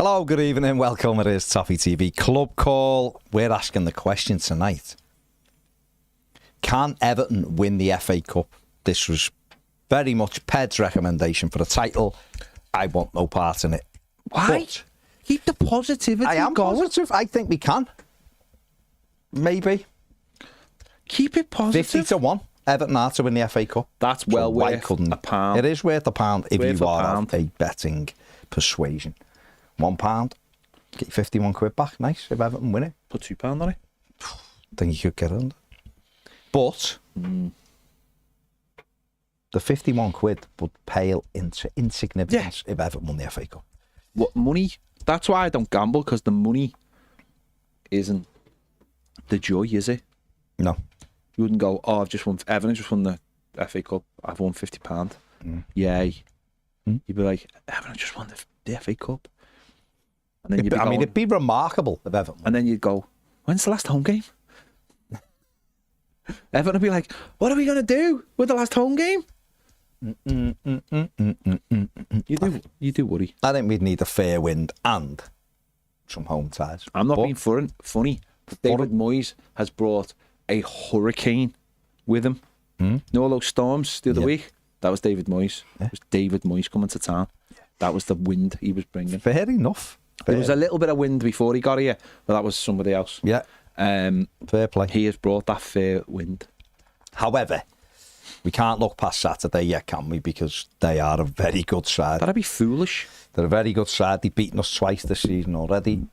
Hello, good evening, welcome. It is Toffee TV Club Call. We're asking the question tonight. Can Everton win the FA Cup? This was very much Ped's recommendation for the title. I want no part in it. Why? But keep the positivity I am going. positive. I think we can. Maybe. Keep it positive. 50-1. Everton are to win the FA Cup. That's So well why worth couldn't a pound. It is worth a pound if Worth you a are pound. of a betting persuasion. £1. Get your 51 quid back. Nice if Everton win it. Put £2 on it. I think you could get it under. But the 51 quid would pale into insignificance if Everton won the FA Cup. What money? That's why I don't gamble, because the money isn't the joy, is it? No. You wouldn't go, oh, Everton just won the FA Cup. I've won £50. Yay. You'd be like, Everton just won the FA Cup. And then It'd be remarkable if Everton won. And then you'd go, when's the last home game? Everton would be like, what are we going to do with the last home game? You do worry. I think we'd need a fair wind and some home ties. I'm not But being funny, but David Moyes has brought a hurricane with him. You know all those storms the other week? That was David Moyes. It was David Moyes coming to town. That was the wind he was bringing. Fair enough. There was a little bit of wind before he got here, but that was somebody else. Yeah. Fair play. He has brought that fair wind. However, we can't look past Saturday yet, can we? Because they are a very good side. That'd be foolish. They're a very good side. They've beaten us twice this season already.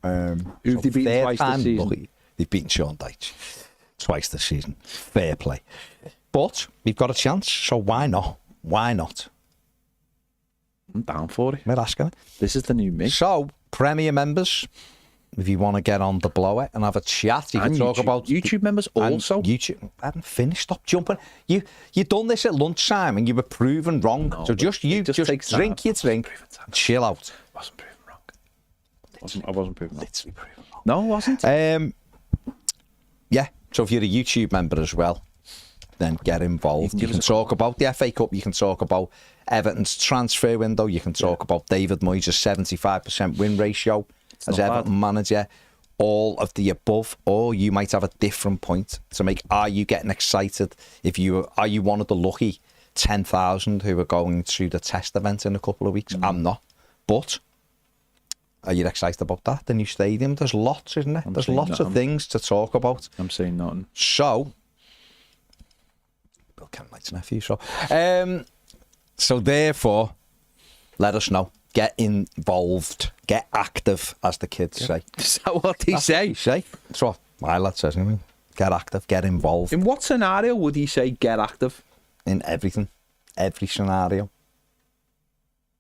Who've they beaten twice this season? Lucky. They've beaten Sean Dyche twice this season. Fair play. But we've got a chance, so why not? Why not? I'm down for it. We're asking it. This is the new me. So, Premier members, if you want to get on the blower and have a chat, you can talk about YouTube members also. YouTube. I hadn't finished. Stop jumping. You done this at lunchtime and you were proven wrong. No, so just drink your drink and chill out. I wasn't proven wrong. I wasn't proven wrong. Literally proven wrong. No, I wasn't. Yeah. So if you're a YouTube member as well, then get involved. You can talk about the FA Cup. You can talk about Everton's transfer window. You can talk about David Moyes' 75% win ratio as Everton manager. All of the above, or you might have a different point to make. Are you getting excited? Are you one of the lucky 10,000 who are going to the test event in a couple of weeks? I'm not. But are you excited about that? The new stadium? There's lots, isn't there? There's lots of things to talk about. I'm saying nothing. So, Bill Kenwright's nephew. So therefore, let us know. Get involved. Get active, as the kids say. Is that what they say? That's what my lad says. Anyway. Get active. Get involved. In what scenario would he say get active? In everything. Every scenario.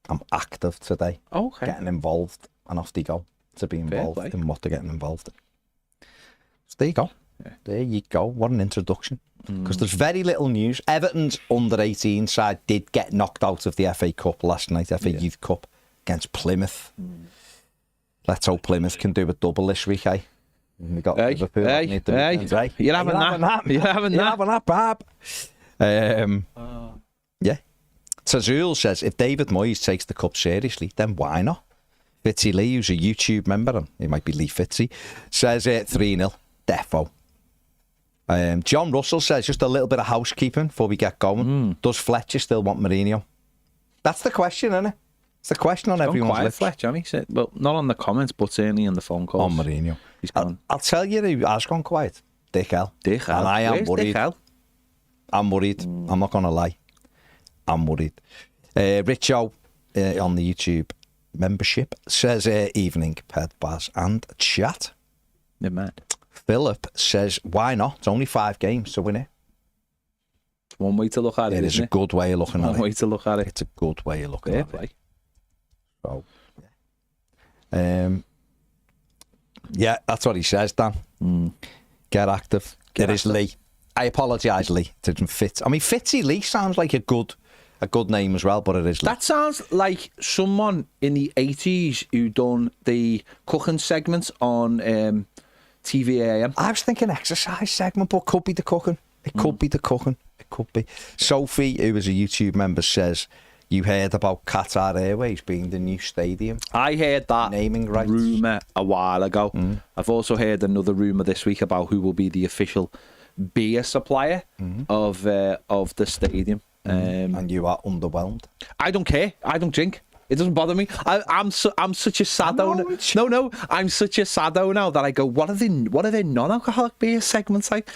I'm active today. Okay. Getting involved. And off they go to be involved in what they're getting involved in. So there you go. Yeah. There you go. What an introduction. Because there's very little news. Everton's under-18 side did get knocked out of the FA Cup last night, FA Youth Cup, against Plymouth. Let's hope Plymouth can do a double this week, eh? We got Liverpool. You're having that, Bob. Yeah. Tazul says, if David Moyes takes the cup seriously, then why not? Fitzy Lee, who's a YouTube member, and he might be Lee Fitzy, says 3-0, defo. John Russell says, just a little bit of housekeeping before we get going. Does Fletcher still want Mourinho? That's the question, isn't it? It's the question on everyone's lips. Fletcher, he said, well, not on the comments, but certainly in the phone calls. On Mourinho. He's gone. I'll tell you who has gone quiet. Dick L. And I am worried. Dick L? I'm worried. I'm not going to lie. I'm worried. Richo on the YouTube membership says, evening, Ped, Baz, and chat. You're mad. Philip says, why not? It's only 5 games to win it. One way to look at it, It is a good way of looking at it. One way to look at it. It's a good way of looking at it. So, yeah, that's what he says, Dan. Get active. It is Lee. I apologise, Lee. It didn't fit. I mean, Fitzy Lee sounds like a good name as well, but it is Lee. That sounds like someone in the 80s who done the cooking segments on TV AM. I was thinking exercise segment, but could be the cooking. It could be the cooking. It could be. Sophie, who is a YouTube member, says, You heard about Qatar Airways being the new stadium. I heard that naming rights rumour a while ago. I've also heard another rumour this week about who will be the official beer supplier of the stadium. And you are underwhelmed. I don't care. I don't drink. It doesn't bother me. I'm such a saddo. No, I'm such a saddo now that I go, what are they non-alcoholic beer segments like?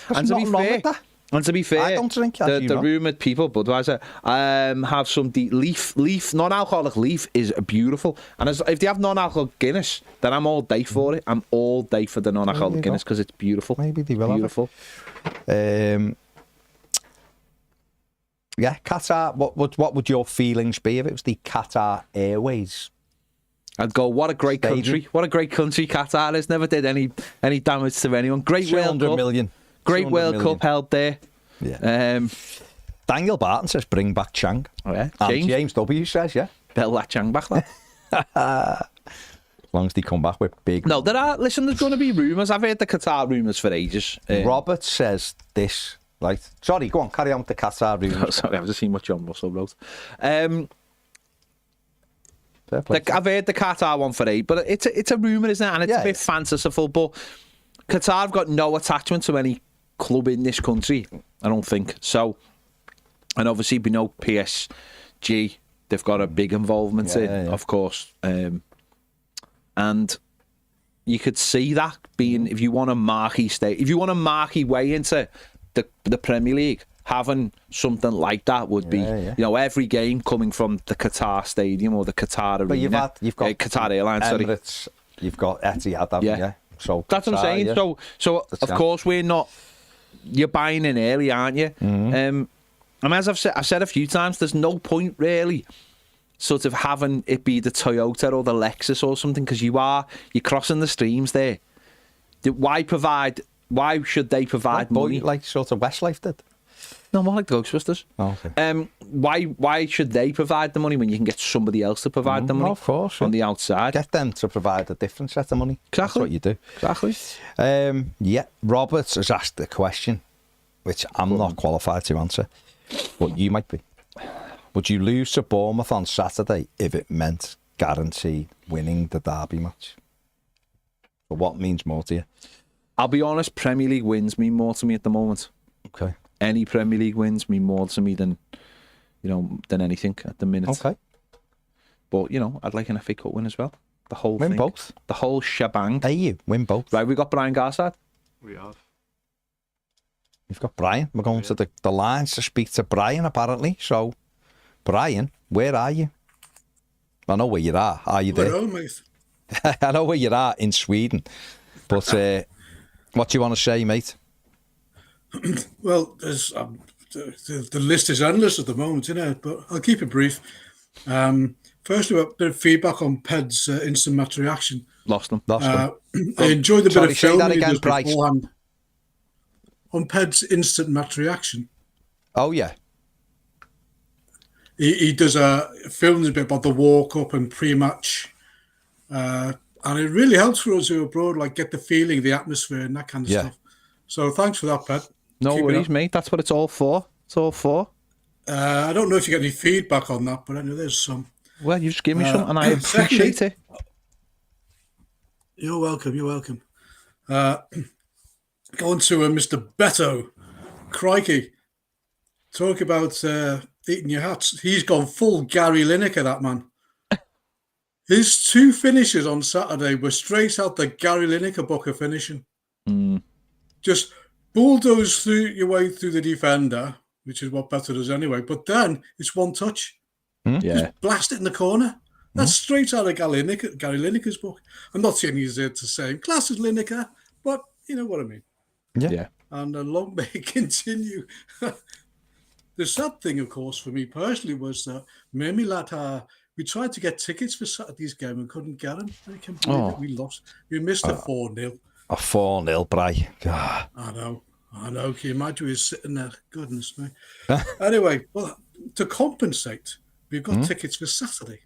And to be fair, I don't drink. The rumoured people, Budweiser, have some deep leaf, non-alcoholic leaf is beautiful. And if they have non-alcoholic Guinness, then I'm all day for it. I'm all day for the non-alcoholic Guinness because it's beautiful. Maybe they will. Beautiful. Yeah, Qatar. What would your feelings be if it was the Qatar Airways? I'd go, what a great country. What a great country Qatar is. Never did any damage to anyone. Great World Cup. Million. Great World Cup held there. Yeah. Daniel Barton says, bring back Chang. Oh, yeah. And James W says, yeah. Bell that Chang back, lad. As long as they come back with big... No, there's going to be rumours. I've heard the Qatar rumours for ages. Robert says this... Right. Sorry, go on, carry on with the Qatar rumours. Sorry, I was just seeing what John Russell wrote. I've heard the Qatar one for eight, but it's a rumour, isn't it? And it's a bit fanciful, but Qatar have got no attachment to any club in this country, I don't think. So, and obviously we know PSG, they've got a big involvement of course. And you could see that being, if you want a marquee way into the Premier League, having something like that would be, every game coming from the Qatar Stadium or the Qatar Arena. You've got Qatar Airlines, Emirates, you've got Etihad, haven't you? So that's what I'm saying. Yeah. So of course you're buying in early, aren't you? And as I've said a few times, there's no point really sort of having it be the Toyota or the Lexus or something, because you're crossing the streams there. Why should they provide money? Like sort of Westlife did? No, more like the Ghostbusters. Oh, okay. Why should they provide the money when you can get somebody else to provide the money? Of course. On the outside. Get them to provide a different set of money. Exactly. That's what you do. Exactly. Roberts has asked a question, which I'm not qualified to answer, but you might be. Would you lose to Bournemouth on Saturday if it meant guaranteed winning the derby match? But what means more to you? I'll be honest, Premier League wins mean more to me at the moment. Okay. Any Premier League wins mean more to me than anything at the minute. Okay. But, I'd like an FA Cup win as well. The whole thing. Win both. The whole shebang. Hey, you win both. Right, we got Brian Garside. We have. We've got Brian. We're going to the lines to speak to Brian, apparently. So, Brian, where are you? I know where you are. Are you there? We're home, mate. I know where you are in Sweden. But what do you want to say, mate? Well, there's, the list is endless at the moment, but I'll keep it brief. Firstly, a bit of feedback on Ped's instant match reaction. Lost them. I enjoyed the bit of film that he again, does Bryce. beforehand. On Ped's instant match reaction. Oh, yeah. He does films a bit about the walk-up and pre-match. And it really helps for us who are abroad, like get the feeling, the atmosphere and that kind of stuff. So thanks for that, Ped. No worries, mate. That's what it's all for. It's all for. I don't know if you get any feedback on that, but I know there's some. Well, you just give me some and I appreciate it. You're welcome. You're welcome. Going to Mr. Beto. Crikey. Talk about eating your hats. He's gone full Gary Lineker, that man. His two finishes on Saturday were straight out the Gary Lineker book of finishing. Just bulldoze through your way through the defender, which is what Beto does anyway. But then it's one touch. Just blast it in the corner. That's straight out of Gary Lineker's book. I'm not saying he's the same class as Lineker, but you know what I mean. Yeah. And long may it continue. The sad thing, of course, for me personally was that Mimi lad, we tried to get tickets for Saturday's game and couldn't get them. I can't believe that we lost. We missed a 4-0. A 4-0, Bri. God. I know. Can you imagine we were sitting there? Goodness me. Anyway, well, to compensate, we've got tickets for Saturday.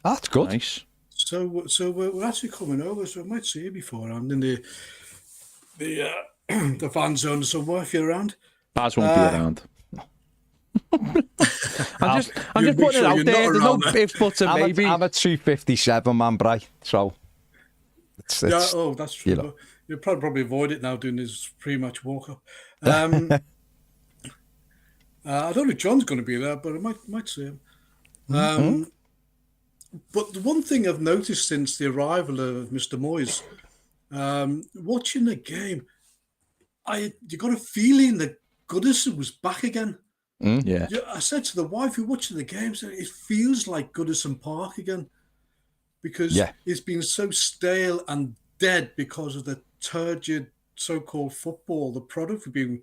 That's good. Nice. So we're actually coming over, so I might see you beforehand in the fan zone somewhere if you're around. Baz won't be around. I'm just make putting sure it out you're there. not There's no around there. ifs, buts, and maybe. I'm a 257 man, Bry. So it's that's true. you know. But you'll probably avoid it now doing his pre-match walk-up. I don't know if John's going to be there, but I might see him. But the one thing I've noticed since the arrival of Mr. Moyes, watching the game, you got a feeling that Goodison was back again. Yeah. I said to the wife who watching the game, it feels like Goodison Park again, because it's been so stale and dead because of the turgid so-called football, the product we've been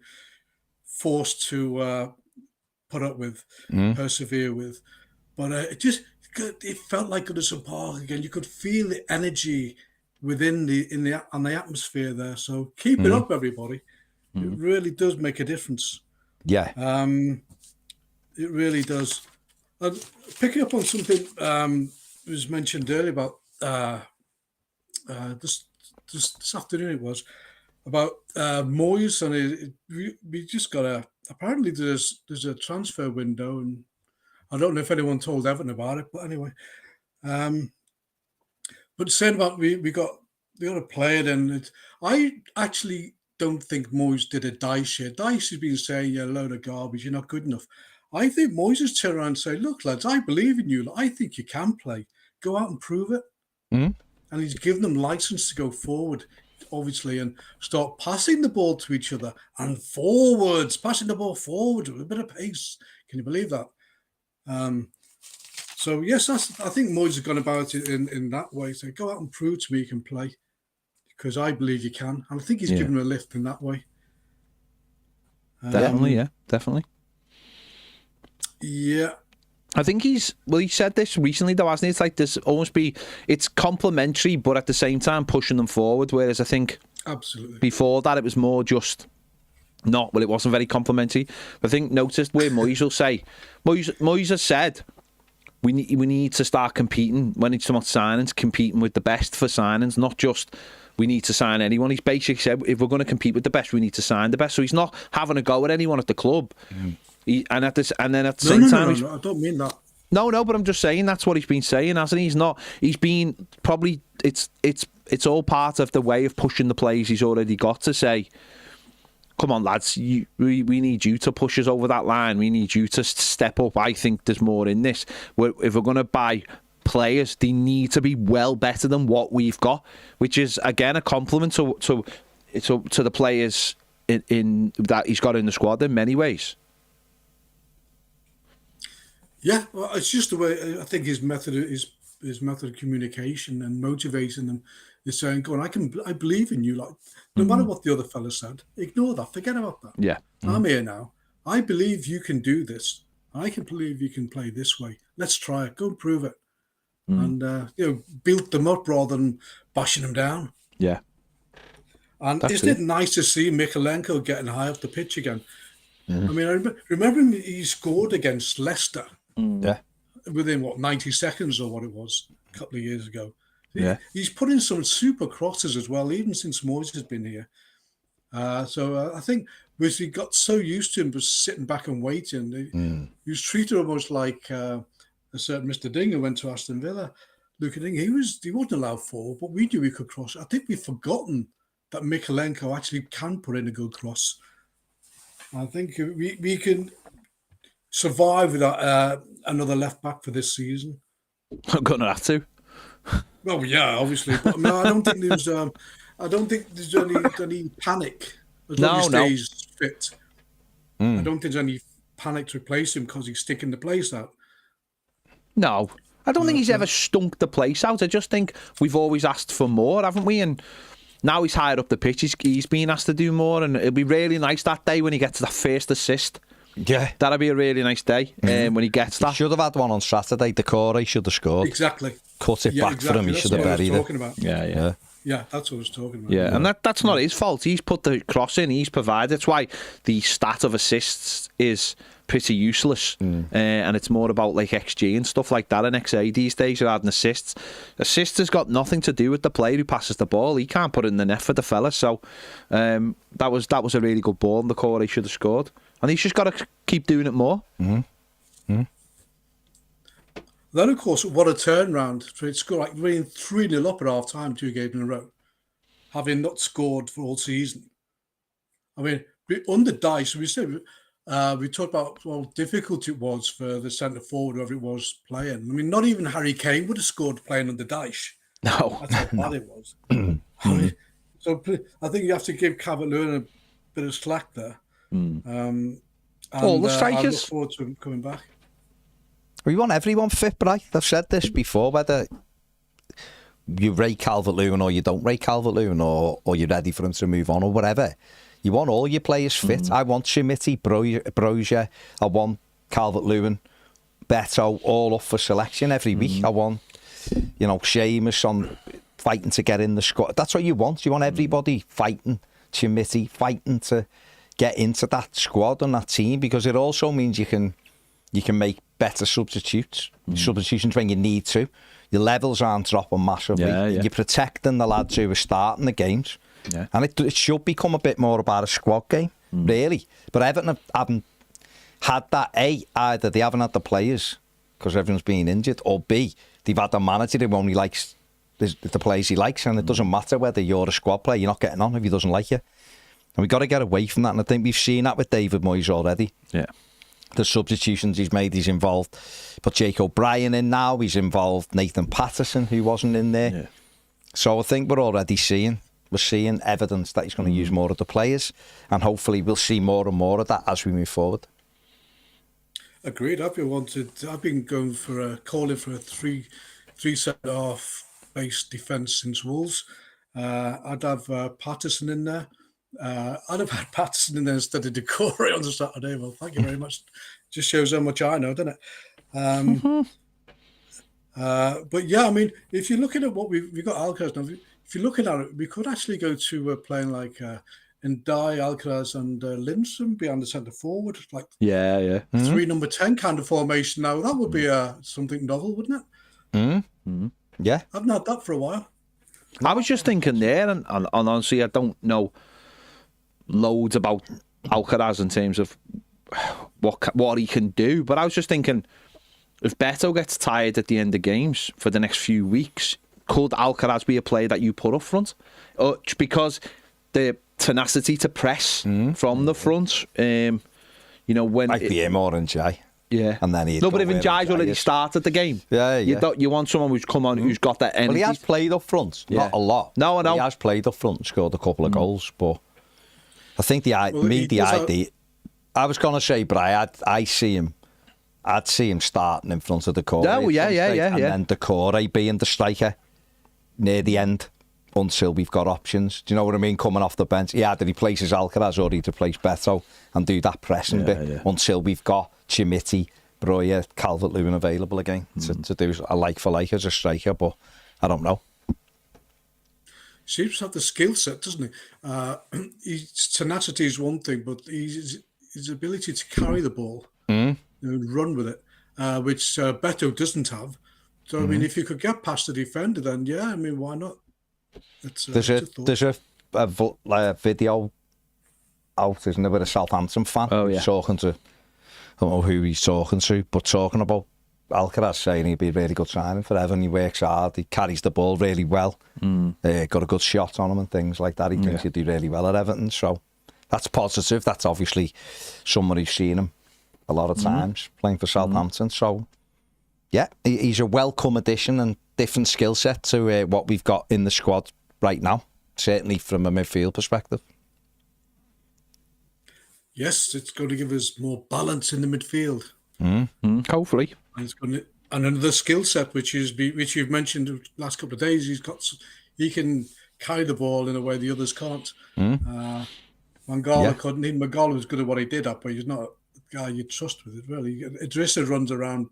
forced to put up with, persevere with. But it felt like Goodison Park again. You could feel the energy within the atmosphere there. So keep it up, everybody. It really does make a difference. Yeah. It really does. Picking up on something was mentioned earlier about this afternoon, it was about Moyes, and we just got apparently there's a transfer window, and I don't know if anyone told Everton about it, but anyway. But saying about we got a player, and I actually don't think Moyes did a Dyche here. Dyche has been saying, you're a load of garbage, you're not good enough. I think Moyes has turned around and say, look, lads, I believe in you. I think you can play. Go out and prove it. And he's given them license to go forward, obviously, and start passing the ball to each other and passing the ball forward with a bit of pace. Can you believe that? So, yes, I think Moyes has gone about it in that way. So go out and prove to me you can play, because I believe you can. And I think he's given him a lift in that way. Definitely. Yeah. I think he said this recently though, hasn't he? It's like this it's complimentary, but at the same time pushing them forward. Whereas I think absolutely before that it was more just it wasn't very complimentary. I think noticed where Moyes will say, Moyes has said we need to start competing when it's about signings, competing with the best for signings, not just we need to sign anyone. He's basically said if we're going to compete with the best, we need to sign the best. So he's not having a go at anyone at the club. And then at the same time, no, I don't mean that. No, but I'm just saying that's what he's been saying, hasn't he? He's been probably it's all part of the way of pushing the players he's already got to say, come on lads, we need you to push us over that line. We need you to step up. I think there's more in this. If we're going to buy players, they need to be well better than what we've got, which is again a compliment to the players in that he's got in the squad in many ways. Yeah, well, it's just the way I think his method of communication and motivating them is saying, "Go on, I believe in you." Like no matter what the other fella said, ignore that, forget about that. Yeah, I'm here now. I believe you can do this. I can believe you can play this way. Let's try it. Go and prove it. And build them up rather than bashing them down. Yeah. And isn't it nice to see Mykolenko getting high up the pitch again? I mean, I remember he scored against Leicester. Yeah. Within 90 seconds or what it was a couple of years ago. Yeah. He's put in some super crosses as well, even since Moyes has been here. So I think we got so used to him just sitting back and waiting. He was treated almost like a certain Mr. Ding who went to Aston Villa. Luke Ding, he wasn't allowed forward, but we knew he could cross. I think we've forgotten that Mykolenko actually can put in a good cross. I think we can survive without another left back for this season. I'm gonna have to. Well, yeah, obviously, but no, I don't think there's. I don't think there's any panic as long as he stays fit. I don't think there's any panic to replace him because he's sticking the place out. No, I don't think he's ever stunk the place out. I just think we've always asked for more, haven't we? And now he's higher up the pitch. He's been asked to do more, and it'll be really nice that day when he gets that first assist. Yeah. That'll be a really nice day when he gets that. He should have had one on Saturday. Decore should have scored. Exactly. cut it back for him. He That's should have what I was buried it. talking about. Yeah. Yeah, that's what I was talking about. Yeah, and that's not his fault. He's put the cross in, he's provided. That's why the stat of assists is pretty useless. And it's more about like XG and stuff like that in XA these days rather than assists. Assists has got nothing to do with the player who passes the ball. He can't put it in the net for the fella. So that was a really good ball in the corner. He should have scored. And he's just got to keep doing it more. Then, of course, what a turnaround for it score, like winning 3-0 up at half time 2 games in a row, having not scored for all season. I mean, under Dice, we talked about how difficult it was for the centre forward, whoever it was, playing. I mean, not even Harry Kane would have scored playing under Dice. No. That's how bad it was. So I think you have to give Calvert-Lewin a bit of slack there. All the strikers. I look forward to him coming back. We want everyone fit, Bri. I've said this before, whether you rate Calvert-Lewin or you don't rate Calvert-Lewin or you're ready for him to move on or whatever. You want all your players fit. I want Schmidt, Brozier. I want Calvert-Lewin, Beto, all up for selection every week. I want, Seamus on fighting to get in the squad. That's what you want. You want everybody fighting, Schmidt, fighting to get into that squad and that team, because it also means you can make better substitutions when you need to. Your levels aren't dropping massively. You're protecting the lads who are starting the games. Yeah. And it should become a bit more about a squad game, really. But Everton haven't had that. A, either they haven't had the players because everyone's been injured, or B, they've had a manager who only likes the players he likes, and it doesn't matter whether you're a squad player, you're not getting on if he doesn't like you. And we've got to get away from that, and I think we've seen that with David Moyes already. Yeah. The substitutions he's made, he's involved. Put Jake O'Brien in now, he's involved Nathan Patterson, who wasn't in there. Yeah. So I think we're already seeing evidence that he's going to use more of the players, and hopefully we'll see more and more of that as we move forward. Agreed. I've been calling for a three centre-half based defence since Wolves. I'd have Patterson in there. I'd have had Patterson in there instead of Decore on the Saturday. Well, thank you very much. Just shows how much I know, doesn't it? But yeah, I mean, if you're looking at what we've got Alcaraz now, if you're looking at it, we could actually go to playing like Ndai, Alcaraz, and Lindstrom behind the centre forward, like 3 number 10 kind of formation. Now that would be something novel, wouldn't it? Yeah, I haven't had that for a while. I was just thinking there, and honestly, I don't know loads about Alcaraz in terms of what he can do, but I was just thinking, if Beto gets tired at the end of games for the next few weeks, could Alcaraz be a player that you put up front? Because the tenacity to press from the front, when might be him or Jai. Yeah, and then but even Jai's already started the game. Yeah. You want someone who's come on who's got that energy. Well, he has played up front, not a lot. No, I know. He has played up front, scored a couple of goals, but I think the idea. I was going to say, but I'd see him starting in front of Decore. And then Decore being the striker near the end until we've got options. Do you know what I mean? Coming off the bench, he either replaces Alcaraz or he'd replace Beto and do that pressing bit until we've got Chimiti, Broya, Calvert-Lewin available again to do a like for like as a striker, but I don't know. Seems to have the skill set, doesn't he? His tenacity is one thing, but his ability to carry the ball and run with it, which Beto doesn't have. So, I mean, if you could get past the defender, then why not? There's a video out, isn't there, with a Southampton fan talking to, I don't know who he's talking to, but talking about Alcaraz, saying he'd be a really good signing for Everton. He works hard, he carries the ball really well, got a good shot on him and things like that. He thinks he'd do really well at Everton, so that's positive. That's obviously someone who's seen him a lot of times playing for Southampton. So yeah, he's a welcome addition and different skill set to what we've got in the squad right now, certainly from a midfield perspective. Yes, it's going to give us more balance in the midfield. Hopefully. And another skill set, which you've mentioned the last couple of days, he can carry the ball in a way the others can't. Mangala couldn't. Even Mangala was good at what he did, but he's not a guy you trust with it, really. Idrissa runs around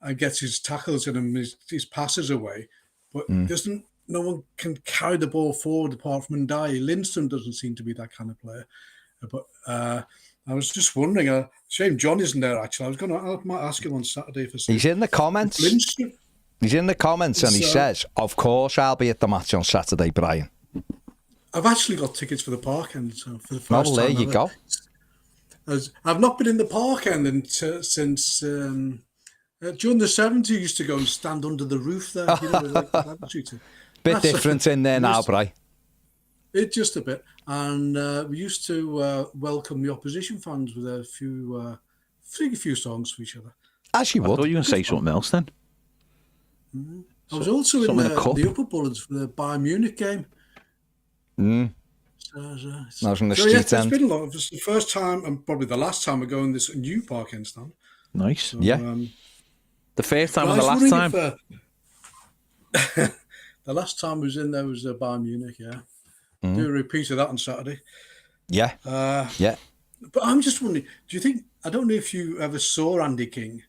and gets his tackles in and his passes away, but no one can carry the ball forward apart from Ndai. Lindstrom doesn't seem to be that kind of player. But I was just wondering, shame John isn't there actually. I might ask him on Saturday for He's in the comments. Lindstrom. He's in the comments and he says, of course I'll be at the match on Saturday, Brian. I've actually got tickets for the park end, so for the first time. There you go. I've not been in the park end since during the 70s. You used to go and stand under the roof there. Bit different in there now, Brian. It just a bit, and we used to welcome the opposition fans with a few songs for each other. As you would. I thought you were going to say something else then. I was also in the upper bullets for the Bayern Munich game. So, I was on the street end. It's been a lot. It's the first time and probably the last time we're going this new park end stand. Nice. So, the first time and the last time. The last time I was in there was Bayern Munich. Yeah. Do a repeat of that on Saturday. Yeah. Yeah. But I'm just wondering, do you think? I don't know if you ever saw Andy King.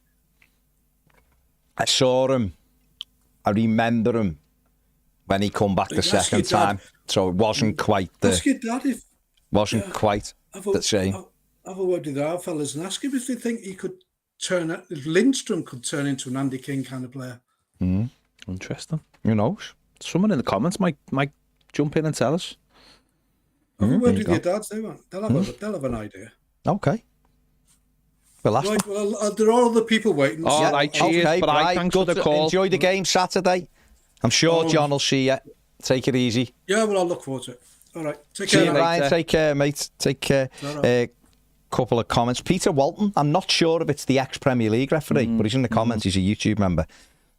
I saw him. I remember him when he come back the second time. So it wasn't quite the. Ask your dad if. Wasn't quite the same. Have a word with our fellas and ask him if they think he could if Lindstrom could turn into an Andy King kind of player. Interesting. Who knows? Someone in the comments might jump in and tell us. Have a word with your dads. They'll have an idea. Okay. Well, there are other people waiting. All right, cheers. Okay, but I thanks for the call. Enjoy the game Saturday. I'm sure John will see you. Take it easy. Yeah, well, I'll look forward to it. All right. Take care, care, Ryan. Take care, mate. Take care. Couple of comments. Peter Walton. I'm not sure if it's the ex-Premier League referee, but he's in the comments. He's a YouTube member.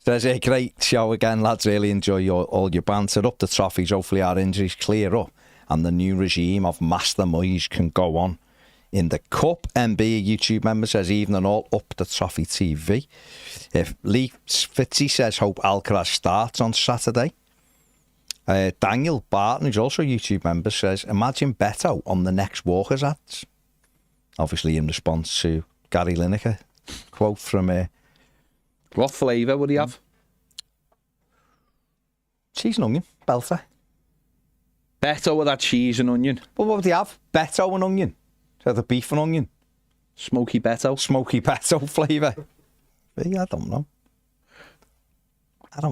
Says, a great show again, lads. Really enjoy all your banter. Up the trophies. Hopefully our injuries clear up and the new regime of Master Moyes can go on in the Cup. MB, a YouTube member, says, evening all, up the Toffee TV. If Lee Fitzy says, hope Alcaraz starts on Saturday. Daniel Barton, who's also a YouTube member, says, imagine Beto on the next Walker's ads. Obviously in response to Gary Lineker quote from... what flavour would he have? Cheese and onion, belter. Beto with that cheese and onion. But what would he have? Beto and onion. So the beef and onion. Smoky Beto. Smoky Beto flavour. I don't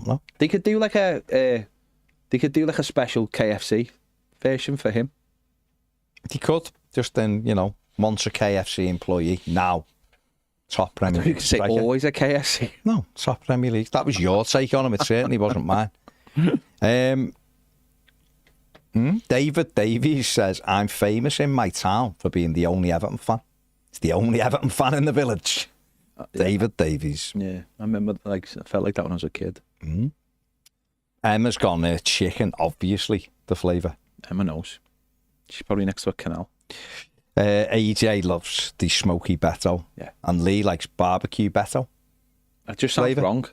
know. They could do like a special KFC version for him. He could. Just then, once a KFC employee. Now, top Premier League. You could say always a KFC. No, top Premier League. That was your take on him. It certainly wasn't mine. David Davies says, I'm famous in my town for being the only Everton fan. It's the only Everton fan in the village. David Davies. Yeah, I remember, I felt like that when I was a kid. Emma's gone chicken, obviously, the flavour. Emma knows. She's probably next to a canal. AJ loves the smoky Beto. Yeah. And Lee likes barbecue Beto. That just sounds wrong,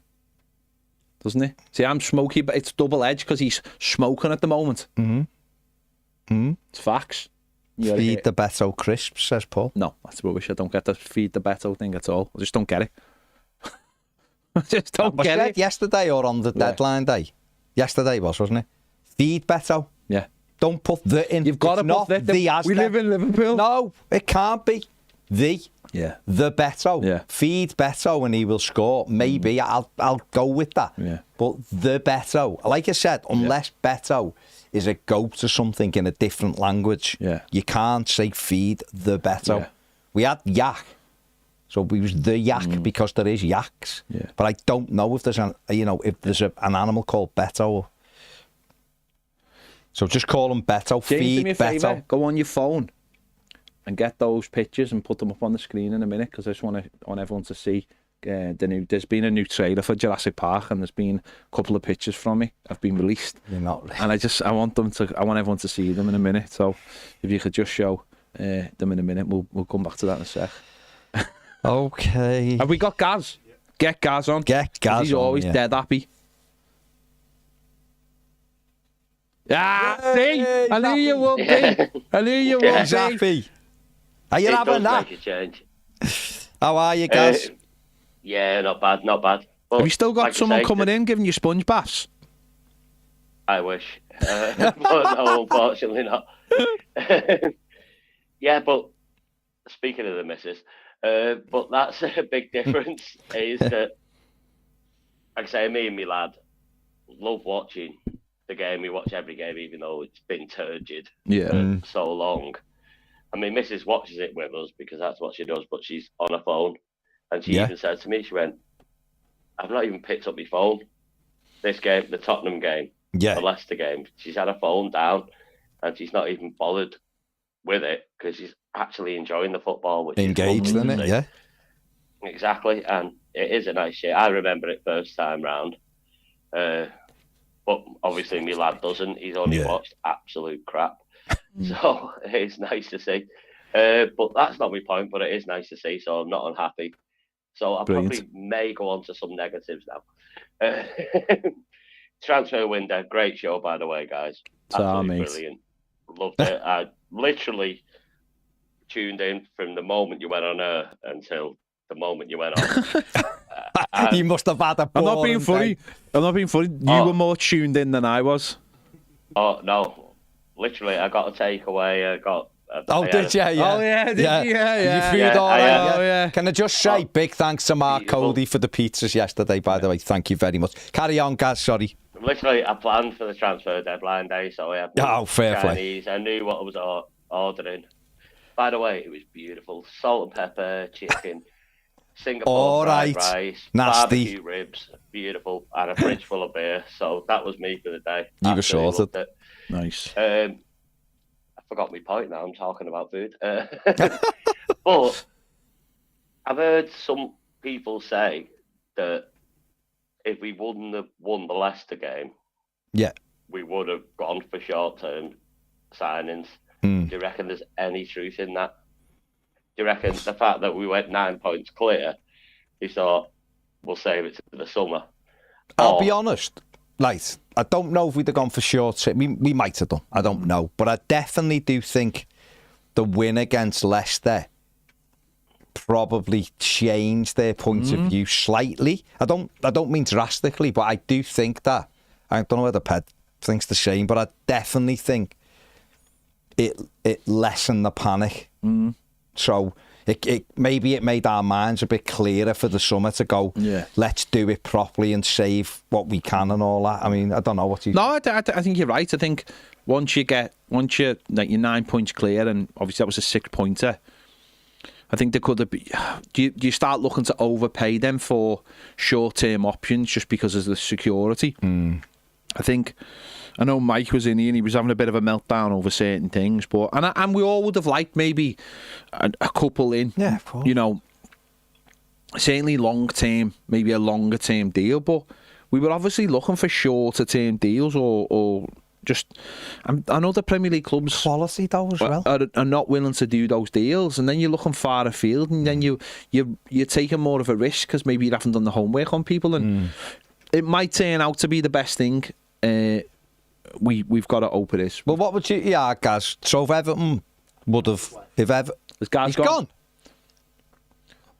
doesn't it? See, I'm smoky, but it's double-edged because he's smoking at the moment. It's facts. Feed the Beto crisps, says Paul. No, that's rubbish. I don't get the feed the Beto thing at all. I just don't get it. I just don't get it. Yesterday or on the deadline day? Yesterday wasn't it? Feed Beto. Yeah. Don't put the in. You've got to put the. We live in Liverpool. No, it can't be. The Beto. Yeah. Feed Beto and he will score. Maybe I'll go with that. Yeah. But the Beto, like I said, unless Beto is a goat to something in a different language, you can't say feed the Beto. Yeah. We had yak, so we was the yak because there is yaks. Yeah. But I don't know if there's an an animal called Beto. So just call him Beto. James, feed do me a Beto. Favour, go on your phone and get those pictures and put them up on the screen in a minute because I just want everyone to see there's been a new trailer for Jurassic Park and there's been a couple of pictures from it have been released. You're not really. And I want everyone to see them in a minute. So if you could just show them in a minute, we'll come back to that in a sec. Okay. Have we got Gaz? Yeah. Get Gaz on. Get Gaz on. He's always dead happy. Yeah, see? I knew you would be. I knew you would be. He's happy. Are you having that? How are you, Gaz? Yeah, not bad, not bad. But Have you still got like I someone say, coming in giving you sponge baths? I wish. But no, unfortunately not. Yeah, but speaking of the missus, but that's a big difference is that, like I say, me and my lad love watching the game. We watch every game, even though it's been turgid for so long. I mean, Mrs. watches it with us because that's what she does, but she's on her phone. And she even said to me, she went, I've not even picked up my phone. This game, the Tottenham game, the Leicester game, she's had her phone down and she's not even bothered with it because she's actually enjoying the football. Which engaged in it, yeah. Exactly. And it is a nice shit. I remember it first time round. But obviously my lad doesn't. He's only watched absolute crap. So it's nice to see. But that's not my point, but it is nice to see, so I'm not unhappy. So I probably may go on to some negatives now. Transfer window, great show, by the way, guys. Absolutely brilliant. Loved it. I literally tuned in from the moment you went on air until the moment you went on. You must have had a I'm not being funny. I'm not being funny. You were more tuned in than I was. Oh, no. Literally, I got a takeaway. I got... did you? Yeah. Oh, yeah, did you? Yeah. You food all right? Oh, yeah. Can I just say big thanks to Mark Cody for the pizzas yesterday, by the way. Thank you very much. Carry on, Gaz, sorry. Literally, I planned for the transfer deadline day, so I had fair Chinese. play. I knew what I was ordering. By the way, it was beautiful. Salt and pepper, chicken, Singapore fried rice, nasty barbecue ribs, beautiful, and a fridge full of beer. So that was me for the day. You were sorted. Nice. I forgot my point now. I'm talking about food. But I've heard some people say that if we wouldn't have won the Leicester game, we would have gone for short-term signings. Do you reckon there's any truth in that? Do you reckon the fact that we went 9 points clear, he thought, we'll save it to the summer? I'll be honest, like, I don't know if we'd have gone for short. We might have done. I don't know. But I definitely do think the win against Leicester probably changed their point of view slightly. I don't mean drastically, but I do think that. I don't know whether Ped thinks the same, but I definitely think it lessened the panic. So it maybe it made our minds a bit clearer for the summer to go, let's do it properly and save what we can and all that. I mean, I don't know what you... No, I think you're right. I think once you're like, you're 9 points clear, and obviously that was a 6-pointer, I think there could have been... Do you start looking to overpay them for short-term options just because of the security? I think... I know Mike was in here and he was having a bit of a meltdown over certain things, but and we all would have liked maybe a couple in, of course. You know, certainly long term, maybe a longer term deal, but we were obviously looking for shorter term deals or just. I know the Premier League clubs quality though as well are not willing to do those deals, and then you're looking far afield, and then you're taking more of a risk because maybe you haven't done the homework on people, and it might turn out to be the best thing. We've got to open this. Well, what would you... Yeah, Gaz. So if Everton would have... He's gone.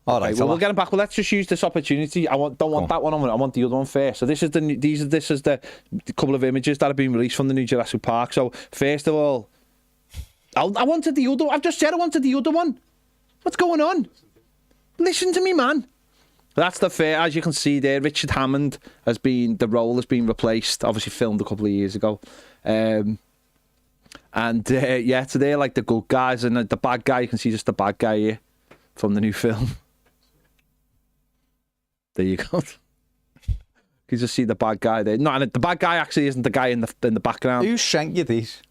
All right. Well, we'll get him back. Well, let's just use this opportunity. Don't want that one on. I want the other one first. So this is the couple of images that have been released from the new Jurassic Park. So first of all, I wanted the other. I've just said I wanted the other one. What's going on? Listen to me, man. That's the fair. As you can see there, Richard Hammond the role has been replaced. Obviously filmed a couple of years ago. So they're like the good guys, and the bad guy, you can see just the bad guy here from the new film. There you go. You just see the bad guy there. No, and the bad guy actually isn't the guy in the background. Who sent you these?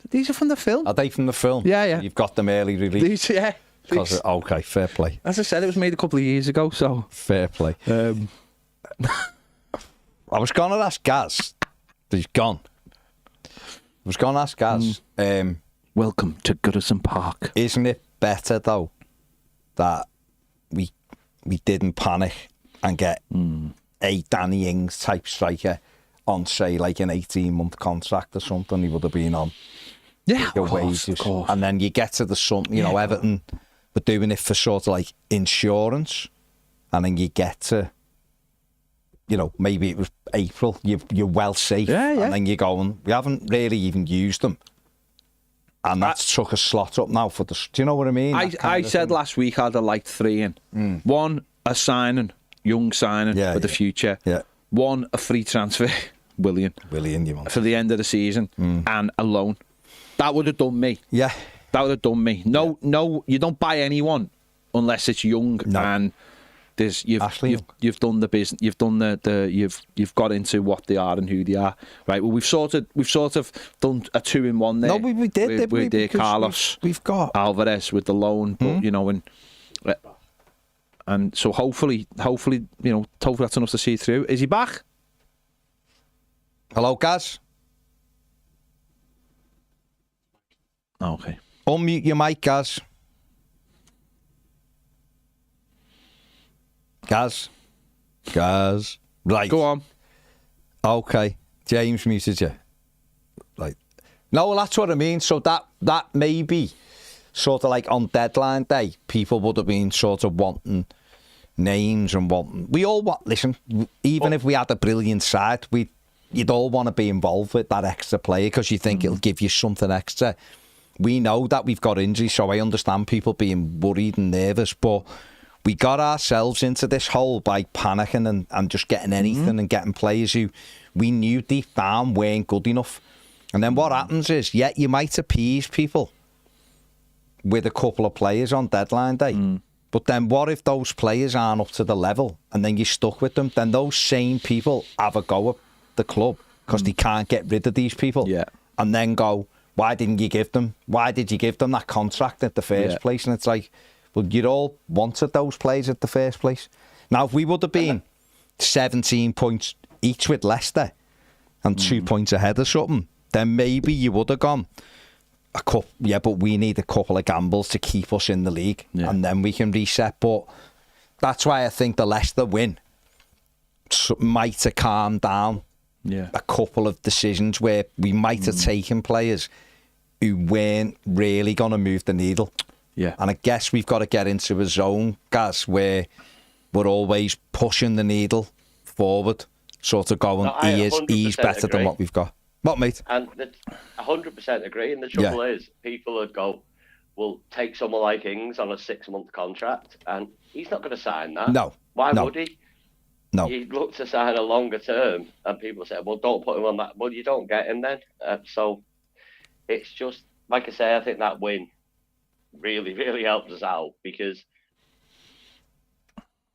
These are from the film. Are they from the film? Yeah. You've got them early release. Okay, fair play. As I said, it was made a couple of years ago, so... Fair play. I was going to ask Gaz. He's gone. I was going to ask Gaz. Welcome to Goodison Park. Isn't it better, though, that we didn't panic and get a Danny Ings type striker on, say, like an 18-month contract or something? He would have been on bigger wages. Of course. And then you get to the Everton... We're doing it for sort of like insurance. and then you get to, you know, maybe it was April, you're well safe, and then you're going, we haven't really even used them. And that's took a slot up now for the... Do you know what I mean? I said last week I'd have liked 3 in. One, a signing, young signing for the future. Yeah. One, a free transfer, Willian, you want for the end of the season, and a loan. That would have done me. Yeah. That would have done me. No, you don't buy anyone unless it's young and there's you've done the business. You've done you've got into what they are and who they are. Right. Well, we've sort of done a 2-in-1 there. No, we did. With Carlos, we've got Alvarez with the loan, but you know, and so hopefully, you know, hopefully that's enough to see through. Is he back? Hello, Gaz. Okay. Unmute your mic, Gaz. Gaz. Right. Go on. Okay. James muted you. Right. No, well, that's what I mean. So that maybe sort of like on deadline day, people would have been sort of wanting names and wanting... We all want... Listen, even if we had a brilliant side, you'd all want to be involved with that extra player because you think it'll give you something extra. We know that we've got injuries, so I understand people being worried and nervous, but we got ourselves into this hole by panicking and just getting anything and getting players who we knew deep down weren't good enough. And then what happens is, you might appease people with a couple of players on deadline day, but then what if those players aren't up to the level and then you're stuck with them? Then those same people have a go at the club because they can't get rid of these people. Yeah. And then go... Why did you give them that contract at the first place? And it's like, well, you all wanted those players at the first place. Now, if we would have been 17 points each with Leicester and 2 points ahead or something, then maybe you would have gone a couple. Yeah, but we need a couple of gambles to keep us in the league, and then we can reset. But that's why I think the Leicester win might have calmed down a couple of decisions where we might have taken players who weren't really going to move the needle. Yeah. And I guess we've got to get into a zone, Gaz, where we're always pushing the needle forward, sort of going, he's better than what we've got. What, mate? And 100% agree. And the trouble is, people would go, well, take someone like Ings on a 6-month contract, and he's not going to sign that. No. Why would he? No. He'd look to sign a longer term, and people say, well, don't put him on that. Well, you don't get him then. So it's just, like I say, I think that win really, really helped us out because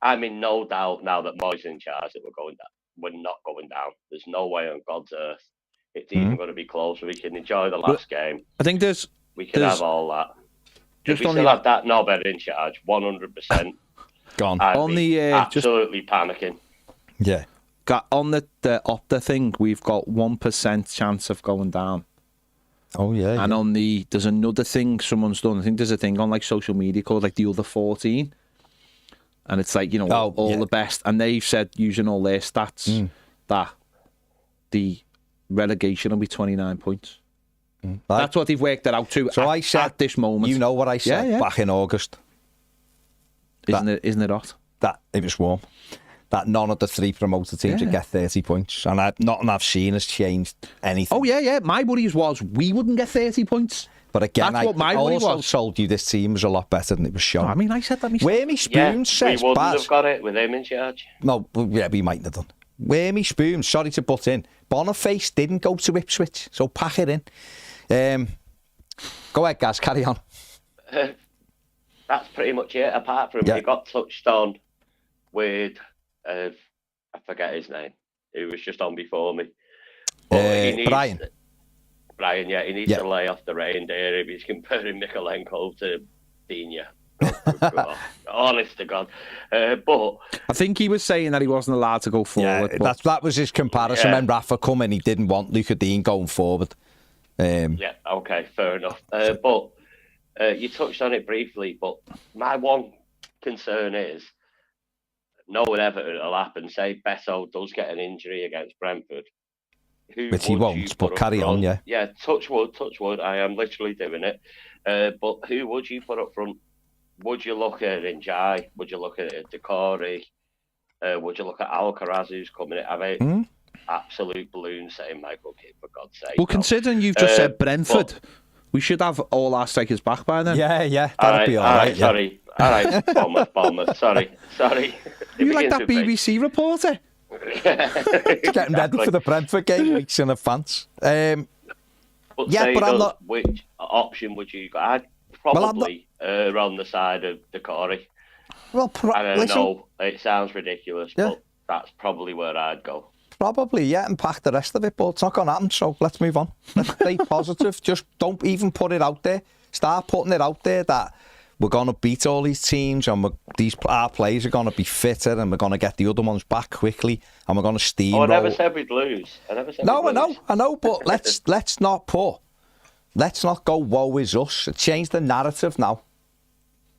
I'm in no doubt now that Moyes is in charge that we're going down. We're not going down. There's no way on God's earth it's even going to be close. We can enjoy the last game. I think we can have all that. If we still have that knobhead in charge, 100%. Gone. On the absolutely panicking. Yeah. On the Opta thing, we've got 1% chance of going down. Oh yeah. And on there's another thing someone's done. I think there's a thing on like social media called like the other 14, and it's like, you know, all the best. And they've said, using all their stats, that the relegation will be 29 points. That's what they've worked it out to. So I said at this moment. You know what I said back in August? Isn't it hot? That it was warm. That none of the 3 promoted teams would get 30 points. And nothing I've seen has changed anything. Oh, yeah. My worries was we wouldn't get 30 points. But again, that's what my worry was. Told you this team was a lot better than it was shown. I mean, I said that myself. Wormy Spoon says, we wouldn't have got it with him in charge. No, we might have done. Wormy Spoon, sorry to butt in. Boniface didn't go to Ipswich, so pack it in. Go ahead, Gaz, carry on. That's pretty much it. Apart from he got touched on with, I forget his name, who was just on before me. Brian. Brian, he needs to lay off the reindeer if he's comparing Mikolenko to Dina. Honest to God. But I think he was saying that he wasn't allowed to go forward. Yeah, that was his comparison. When Rafa come in, he didn't want Luca Dean going forward. Okay, fair enough. But you touched on it briefly, but my one concern is knowing Everton will happen. Say Beto does get an injury against Brentford. Which he won't, but carry on, Yeah, touch wood. I am literally doing it. But who would you put up front? would you look at Njai? Would you look at Decore? Would you look at Alcaraz, who's coming in? Absolute balloon setting Michael Kidd, for God's sake. Well, considering you've just said Brentford, we should have all our strikers back by then. Yeah, that'd be all right. Sorry. All right, Bournemouth. Sorry. You like that BBC reporter? Getting ready for the Brentford game weeks in advance. But I'm not. Which option would you go? I'd probably on the side of Decore. Well, I know it sounds ridiculous, but that's probably where I'd go. Probably, yeah, and pack the rest of it, but it's not going to happen, so let's move on. Let's stay positive. Just don't even put it out there. Start putting it out there that we're going to beat all these teams and our players are going to be fitter and we're going to get the other ones back quickly and we're going to steamroll. Oh, I never said we'd lose. I know, but let's not go, woe is us. Change the narrative now.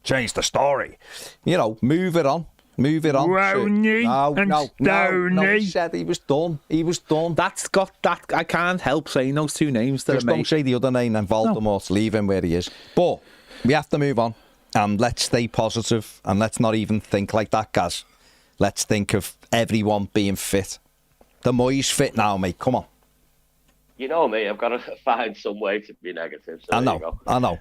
Change the story. Move it on. Rowney and Stoney. No, he said he was done. That's got that. I can't help saying those two names. Just don't say the other name and Voldemort. Leave him where he is. But we have to move on. And let's stay positive. And let's not even think like that, Gaz. Let's think of everyone being fit. The Moyes fit now, mate. Come on. You know me, I've got to find some way to be negative. So I know.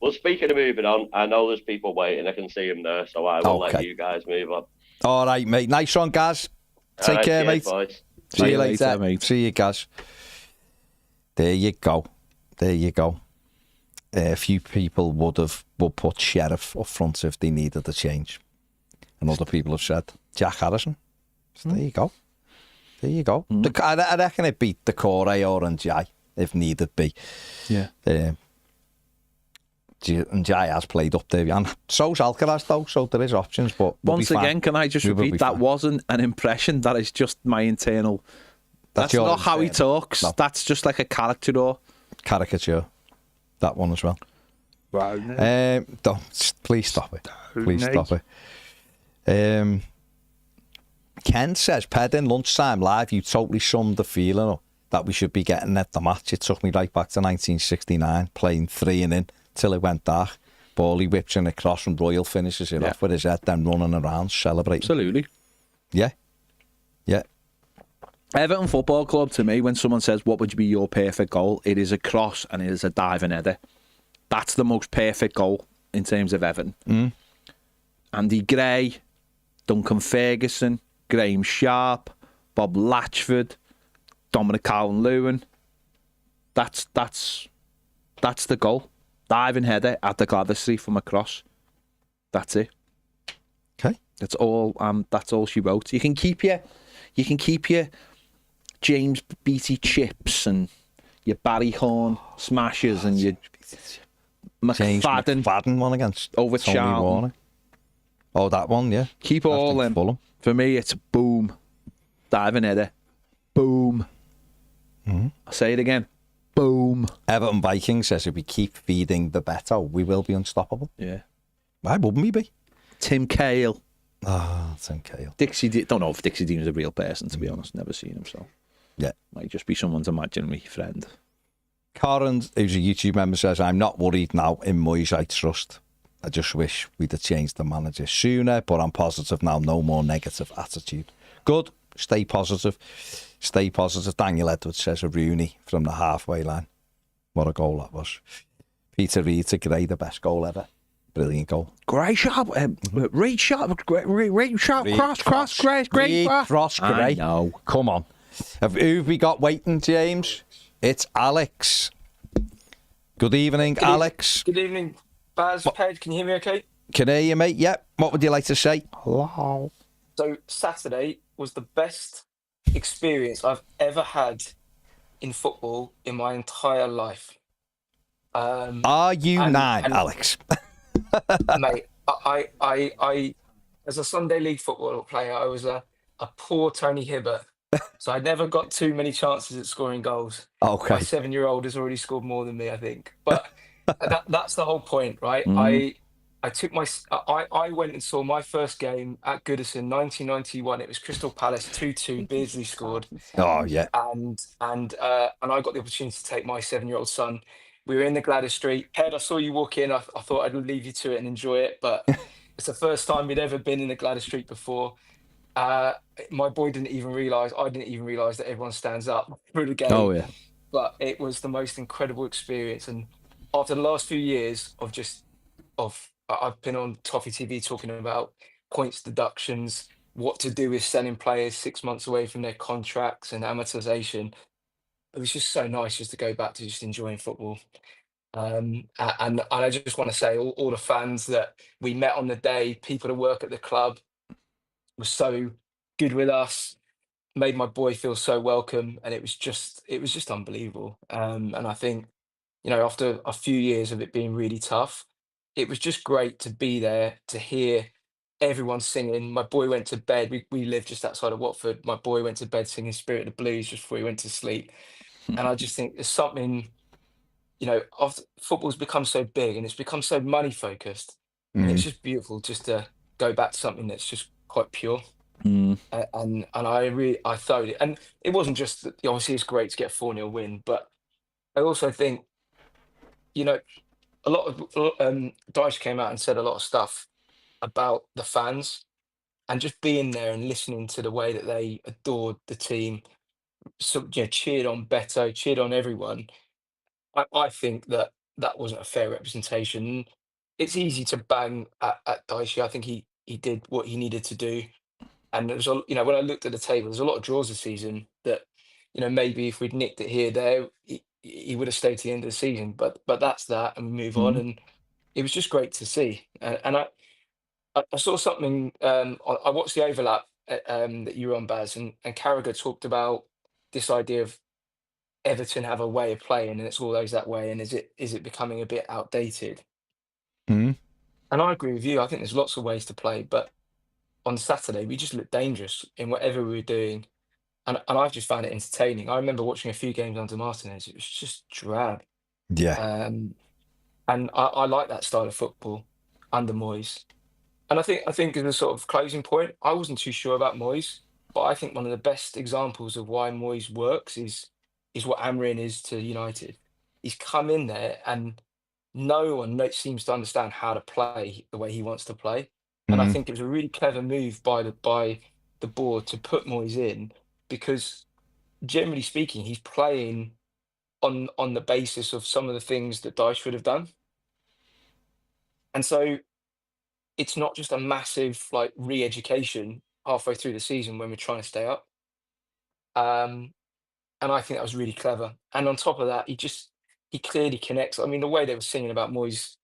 Well, speaking of moving on, I know there's people waiting. I can see them there, so I will let you guys move on. All right, mate. Nice one, Gaz. Take care, mate. Boys. See you later, mate. See you, Gaz. There you go. A few people would put Sheriff up front if they needed a change. And other people have said Jack Harrison. So there you go. I reckon it beat Decore or Njai if needed be. Yeah. Njai has played up there, and so's Alcaraz though, so there is options. But once again, can I just repeat that wasn't an impression? That is just my internal. That's not how he talks. No. That's just like a caricature. That one as well. Wow. Don't please stop it. Ken says, Ped, in lunchtime live, you totally summed the feeling up that we should be getting at the match. It took me right back to 1969, playing 3 and in till it went dark. Bally whips in across and Royal finishes it off with his head, then running around, celebrating. Absolutely. Yeah. Everton Football Club, to me, when someone says, what would be your perfect goal? It is a cross and it is a diving header. That's the most perfect goal in terms of Everton. Andy Gray, Duncan Ferguson, Graham Sharp, Bob Latchford, Dominic Calvert-Lewin. That's the goal. Diving header at the Gladys from a cross. That's it. Okay. That's all. That's all she wrote. You can keep your James Beattie chips and your Barry Horn smashes and your McFadden one against over Charlton. Oh, that one, yeah. Keep all them. Fulham. For me, it's boom. Diving header. Boom. I'll say it again. Boom. Everton Vikings says if we keep feeding the Beto, we will be unstoppable. Yeah. Why wouldn't we be? Tim Cahill. Tim Cahill. Dixie don't know if Dixie Dean is a real person, to be honest. Never seen him, so. Yeah. Might just be someone's imaginary friend. Karen, who's a YouTube member, says, I'm not worried now. In Moyes, I trust. I just wish we'd have changed the manager sooner, but I'm positive now. No more negative attitude. Good. Stay positive. Daniel Edwards says a Rooney from the halfway line. What a goal that was. Peter Reid to Gray, the best goal ever. Brilliant goal. Great shot. Reid shot. Great shot. Cross. Great cross. Gray. No. Come on. Who've we got waiting, James? It's Alex. Good evening, Alex. Good evening, Baz, Ped. Can you hear me okay? Can hear you, mate. Yep. What would you like to say? Hello. So Saturday was the best experience I've ever had in football in my entire life. Are you nine, Alex? Mate, I, as a Sunday League football player, I was a poor Tony Hibbert. So I never got too many chances at scoring goals. Okay. My 7-year-old has already scored more than me, I think. But that's the whole point, right? I went and saw my first game at Goodison, 1991. It was Crystal Palace 2-2. Beardsley scored. Oh yeah. And I got the opportunity to take my 7-year-old son We were in the Gladys Street. Head, I saw you walk in. I thought I'd leave you to it and enjoy it, but it's the first time we'd ever been in the Gladys Street before. My boy I didn't even realise that everyone stands up through the game. Oh yeah. But it was the most incredible experience. And after the last few years I've been on Toffee TV talking about points deductions, what to do with selling players 6 months away from their contracts and amortization. It was just so nice just to go back to just enjoying football. And I just want to say all the fans that we met on the day, people that work at the club, were so good with us, made my boy feel so welcome, and it was just unbelievable. And I think, after a few years of it being really tough, it was just great to be there to hear everyone singing. My boy went to bed. We live just outside of Watford. My boy went to bed singing "Spirit of the Blues" just before he went to sleep. And I just think there's something, after football's become so big and it's become so money focused, and it's just beautiful just to go back to something that's just quite pure. And I thought it, and it wasn't just that. Obviously, it's great to get a 4-0 win, but I also think, a lot of Dyche came out and said a lot of stuff about the fans, and just being there and listening to the way that they adored the team, so cheered on Beto, cheered on everyone. I think that wasn't a fair representation. It's easy to bang at Dyche. I think he did what he needed to do. And there was when I looked at the table, there's a lot of draws this season that, maybe if we'd nicked it here, there, he would have stayed to the end of the season. But that's that, and we move on. And it was just great to see. And I saw something. I watched the overlap that you were on, Baz, and Carragher talked about this idea of Everton have a way of playing, and it's always that way. And is it becoming a bit outdated? Mm. And I agree with you. I think there's lots of ways to play, but on Saturday we just looked dangerous in whatever we were doing, and I've just found it entertaining. I remember watching a few games under Martinez; it was just drab. Yeah. And I like that style of football under Moyes. And I think as a sort of closing point, I wasn't too sure about Moyes, but I think one of the best examples of why Moyes works is what Amrin is to United. He's come in there and no one seems to understand how to play the way he wants to play. And I think it was a really clever move by the board to put Moyes in, because generally speaking, he's playing on the basis of some of the things that Dyche would have done. And so it's not just a massive re-education halfway through the season when we're trying to stay up. And I think that was really clever. And on top of that, he clearly connects. I mean, the way they were singing about Moyes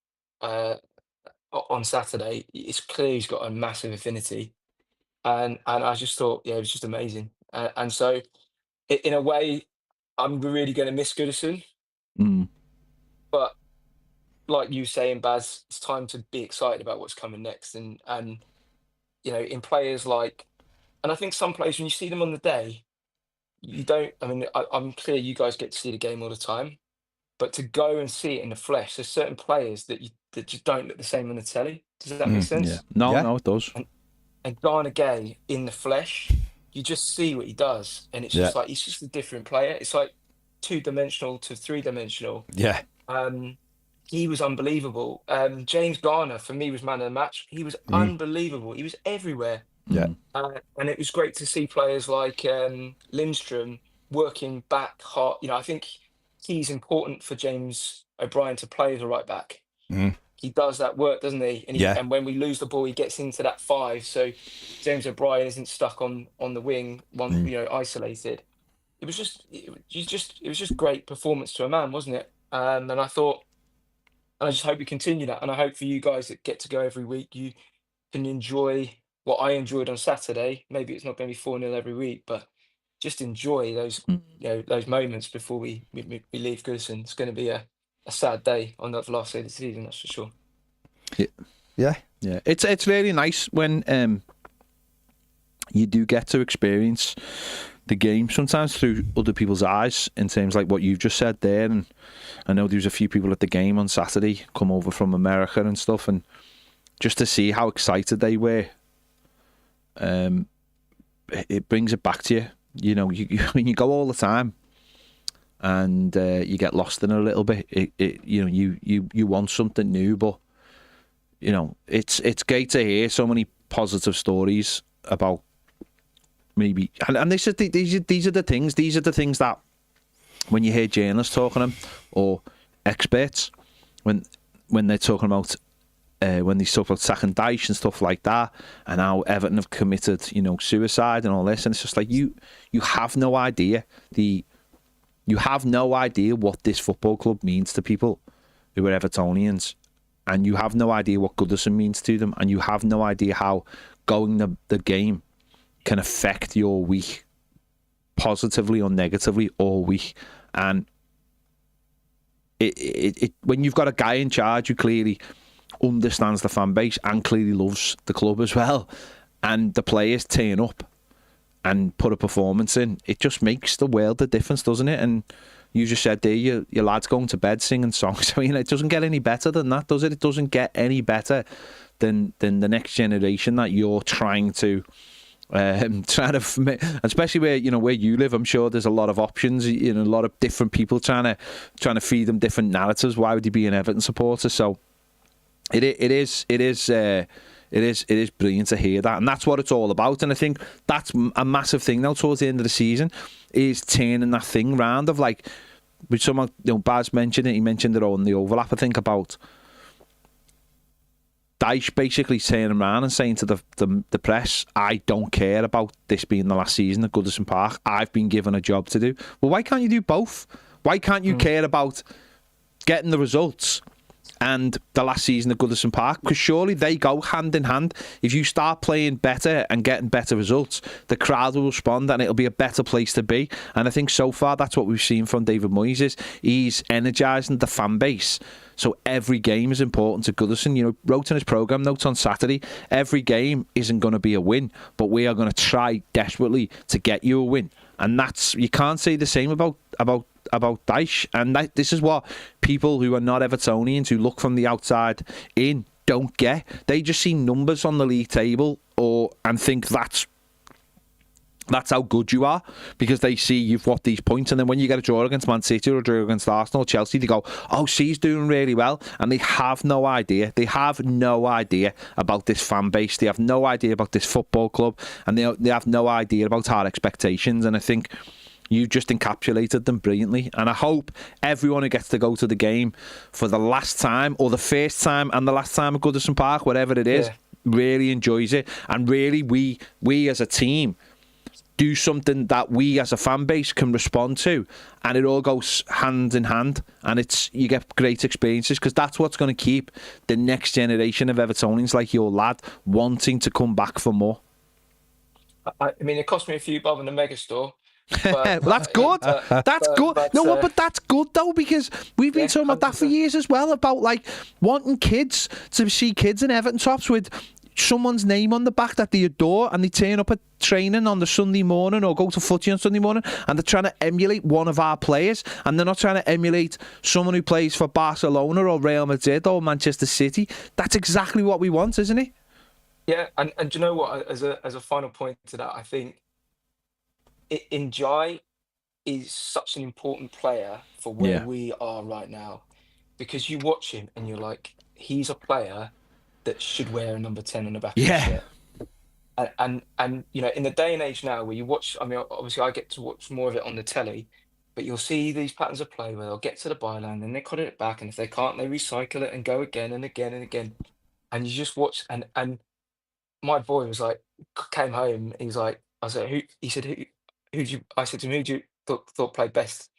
on Saturday, it's clear he's got a massive affinity. And I just thought, it was just amazing. And so in a way, I'm really going to miss Goodison. But like you saying, Baz, it's time to be excited about what's coming next. And in players and I think some players, when you see them on the day, you don't, I mean, I'm clear you guys get to see the game all the time, but to go and see it in the flesh, there's certain players that just don't look the same on the telly. Does that make sense? Yeah. No, it does. And Garner Gay in the flesh, you just see what he does, and it's just he's just a different player. It's like 2-dimensional to 3-dimensional. Yeah. He was unbelievable. James Garner, for me, was man of the match. He was unbelievable. He was everywhere. Yeah. And it was great to see players like Lindstrom working back hard. I think he's important for James O'Brien to play as a right back. He does that work, doesn't he? And and when we lose the ball, he gets into that 5. So James O'Brien isn't stuck on the wing, isolated. It was just great performance to a man, wasn't it? And I thought, and I just hope we continue that. And I hope for you guys that get to go every week, you can enjoy what I enjoyed on Saturday. Maybe it's not going to be 4-0 every week, but just enjoy those those moments before we leave Goodison. It's going to be a sad day on the last day of the season, that's for sure. Yeah. It's really nice when you do get to experience the game sometimes through other people's eyes, in terms like what you've just said there. And I know there was a few people at the game on Saturday come over from America and stuff, and just to see how excited they were, it brings it back to you. You go all the time, and you get lost in it a little bit. You want something new, but it's great to hear so many positive stories about maybe, and these are the things that when you hear journalists talking them or experts when they're talking about when they talk about sacking Dyche and stuff like that, and how Everton have committed suicide and all this, and it's just like you have no idea what this football club means to people who are Evertonians, and you have no idea what Goodison means to them, and you have no idea how going the game can affect your week positively or negatively all week. And it when you've got a guy in charge who clearly understands the fan base and clearly loves the club as well, and the players turn up and put a performance in, it just makes the world of difference, doesn't it? And you just said there, your lad's going to bed singing songs. I mean, it doesn't get any better than that, does it? It doesn't get any better than the next generation that you're trying to especially where you live. I'm sure there's a lot of options, a lot of different people trying to feed them different narratives. Why would he be an Everton supporter? So it is brilliant to hear that, and that's what it's all about. And I think that's a massive thing now towards the end of the season, is turning that thing round of, like, which someone, Baz mentioned it, he mentioned it on the overlap, I think, about Dyche basically turning around and saying to the press, I don't care about this being the last season at Goodison Park. I've been given a job to do. Well, why can't you do both? Why can't you care about getting the results and the last season at Goodison Park? Because surely they go hand in hand. If you start playing better and getting better results, the crowd will respond and it'll be a better place to be. And I think so far that's what we've seen from David Moyes, is he's energising the fan base. So every game is important to Goodison. Wrote in his programme notes on Saturday, every game isn't going to be a win, but we are going to try desperately to get you a win. And you can't say the same about Dyche. And this is what people who are not Evertonians, who look from the outside in, don't get. They just see numbers on the league table and think that's how good you are, because they see you've got these points, and then when you get a draw against Man City or a draw against Arsenal or Chelsea, they go, oh, she's doing really well, and they have no idea. They have no idea about this fan base. They have no idea about this football club, and they have no idea about our expectations. And I think you just encapsulated them brilliantly, and I hope everyone who gets to go to the game for the last time, or the first time and the last time at Goodison Park, whatever it is, really enjoys it, and really we as a team do something that we as a fan base can respond to, and it all goes hand in hand, and you get great experiences, because that's what's going to keep the next generation of Evertonians like your lad wanting to come back for more. I mean, it cost me a few bob in the mega store. But, that's good. That's good. But that's good though, because we've been talking about that for years as well, about like wanting kids to see kids in Everton tops with someone's name on the back that they adore, and they turn up at training on the Sunday morning or go to footy on Sunday morning, and they're trying to emulate one of our players, and they're not trying to emulate someone who plays for Barcelona or Real Madrid or Manchester City. That's exactly what we want, isn't it? Yeah, and do you know what? As a final point to that, I think Njai is such an important player for where we are right now, because you watch him and you're like, he's a player that should wear a number 10 on the back of his shirt. And in the day and age now where you watch, I mean, obviously I get to watch more of it on the telly, but you'll see these patterns of play where they'll get to the byline and they cut it back, and if they can't, they recycle it and go again and again and again. And you just watch, and my boy was like, came home, he was like, I said, I said to him, who do you thought played best?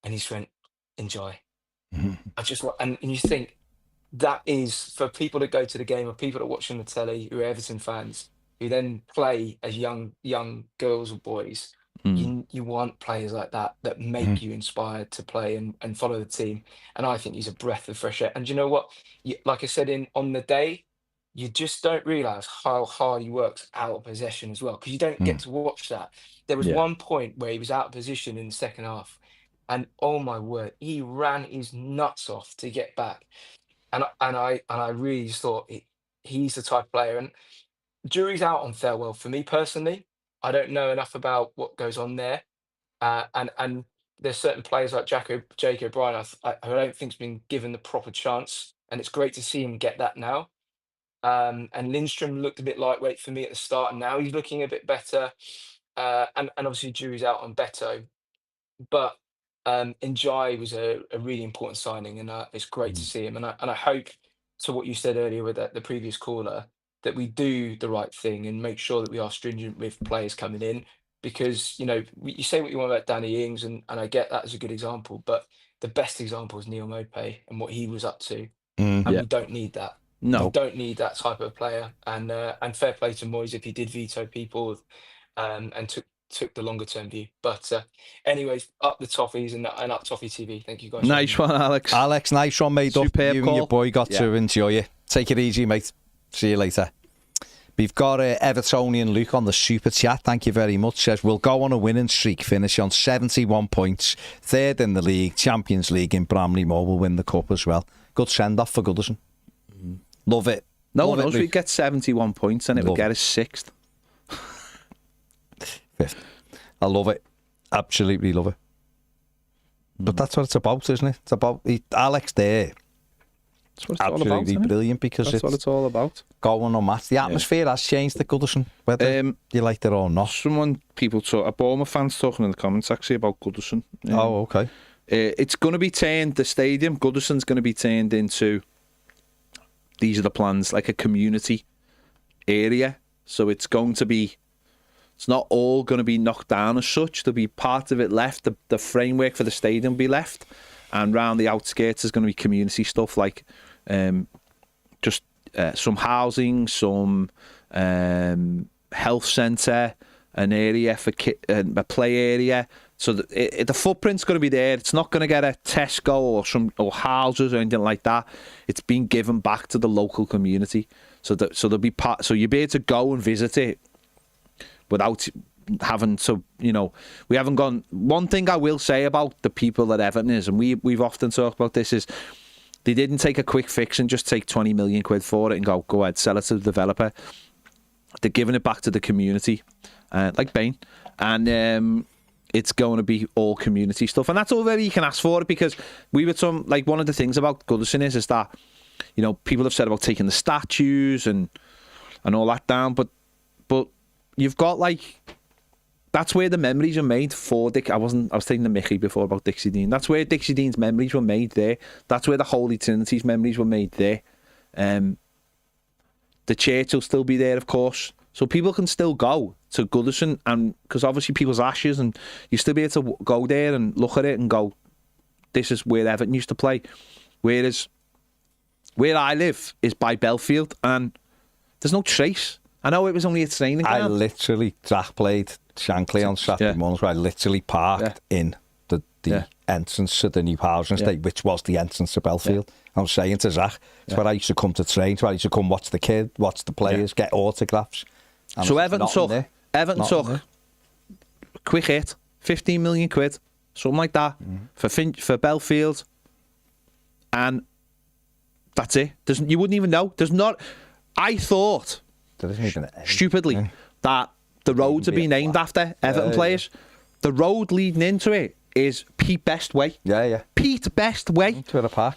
And he just went, Njai. I just, and you think, that is for people that go to the game, or people that watch on the telly who are Everton fans, who then play as young girls or boys. You want players like that make you inspired to play and follow the team. And I think he's a breath of fresh air. And you know what? Like I said, on the day, you just don't realise how hard he works out of possession as well, because you don't get to watch that. There was one point where he was out of position in the second half, and oh my word, he ran his nuts off to get back. And I really just thought he's the type of player. And jury's out on farewell for me personally. I don't know enough about what goes on there. And there's certain players like Jake O'Brien I don't think's been given the proper chance, and it's great to see him get that now. And Lindstrom looked a bit lightweight for me at the start, and now he's looking a bit better. And obviously Drew's out on Beto, but Njai was a really important signing, and it's great to see him. And I hope, to what you said earlier with the previous caller, that we do the right thing and make sure that we are stringent with players coming in, because you say what you want about Danny Ings, and I get that as a good example, but the best example is Neil Maupay and what he was up to, and we don't need that. No, we don't need that type of player. And fair play to Moyes if he did veto people, and took the longer term view. But anyways, up the Toffees and up Toffee TV. Thank you guys. Nice one, Alex. Alex, nice one, mate. Superb You call. and your boy got to enjoy it. Take it easy, mate. See you later. We've got Evertonian Luke on the super chat. Thank you very much. Says, we'll go on a winning streak, finish on 71 points, third in the league, Champions League in Bramley Moore. Will win the cup as well. Good send off for Goodison. Love it. No Love one else Luke. would get 71 points and it would get us 6th. 5th. I love it. Absolutely love it. But that's what it's about, isn't it? It's about Alex there. That's what it's all about. Absolutely brilliant, because that's what it's all about. Going on match. The atmosphere has changed at Goodison, whether you like it or not. People talk, Bournemouth fans talking in the comments actually about Goodison. Oh, okay. It's going to be turned, the stadium, Goodison's going to be turned into, these are the plans, like a community area. So it's going to be, it's not all going to be knocked down as such. There'll be part of it left. The framework for the stadium will be left. And round the outskirts there's going to be community stuff like just some housing, some health centre, an area for a play area. So the footprint's going to be there. It's not going to get a Tesco or houses or anything like that. It's been given back to the local community. So there'll be so you'll be able to go and visit it without having to, we haven't gone. One thing I will say about the people at Everton is, and we've often talked about this, is they didn't take a quick fix and just take 20 million quid for it and go ahead, sell it to the developer. They're giving it back to the community, like Bain, and it's going to be all community stuff, and that's all very you can ask for it, because we were one of the things about Goodison is that people have said about taking the statues and all that down, but you've got that's where the memories are made for Dick. I was taking the Mickey before about Dixie Dean. That's where Dixie Dean's memories were made there. That's where the Holy Trinity's memories were made there. The church will still be there, of course. So people can still go to Goodison, and because obviously people's ashes, and you still be able to go there and look at it and go, this is where Everton used to play. Whereas where I live is by Belfield, and there's no trace. I know it was only a training ground. I literally track played Shankly on Saturday mornings, where I literally parked in the entrance to the new housing estate, which was the entrance to Belfield. I was saying to Zach, it's where I used to come to train, it's where I used to come watch the kid, watch the players, get autographs. And so Everton took quick hit, 15 million quid, something like that, for Belfield, and that's it. You wouldn't even know. There's not. I thought, stupidly, that the roads have been named after Everton players. The road leading into it is Pete Best Way. Yeah. Pete Best Way. To the park.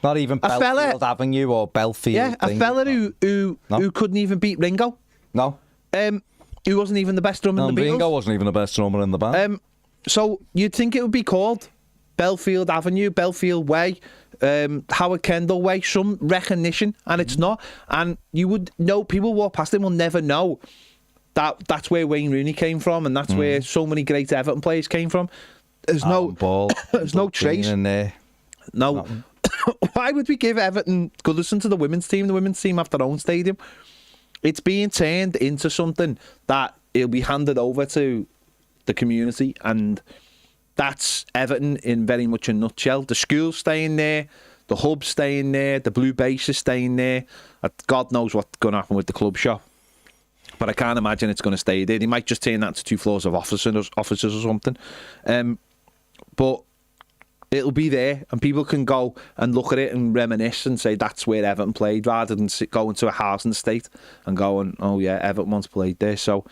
Not even Belfield Avenue or Belfield. Yeah, a fella who couldn't even beat Ringo. No. Who wasn't even the best drummer in the Beatles. Ringo wasn't even the best drummer in the band. So you'd think it would be called Belfield Avenue, Belfield Way, Howard Kendall Way, some recognition, and it's not. And you would know, people walk past him will never know that's where Wayne Rooney came from, and that's where so many great Everton players came from. There's there's no trace. In there. No. Why would we give Everton Goodison to the women's team? The women's team have their own stadium. It's being turned into something that it'll be handed over to the community, and that's Everton in very much a nutshell. The school's staying there, the hub's staying there, the blue base is staying there. God knows what's going to happen with the club shop, but I can't imagine it's going to stay there. They might just turn that to 2 floors of offices or something. But it'll be there, and people can go and look at it and reminisce and say that's where Everton played, rather than go into a housing estate and go, oh yeah, Everton once played there. So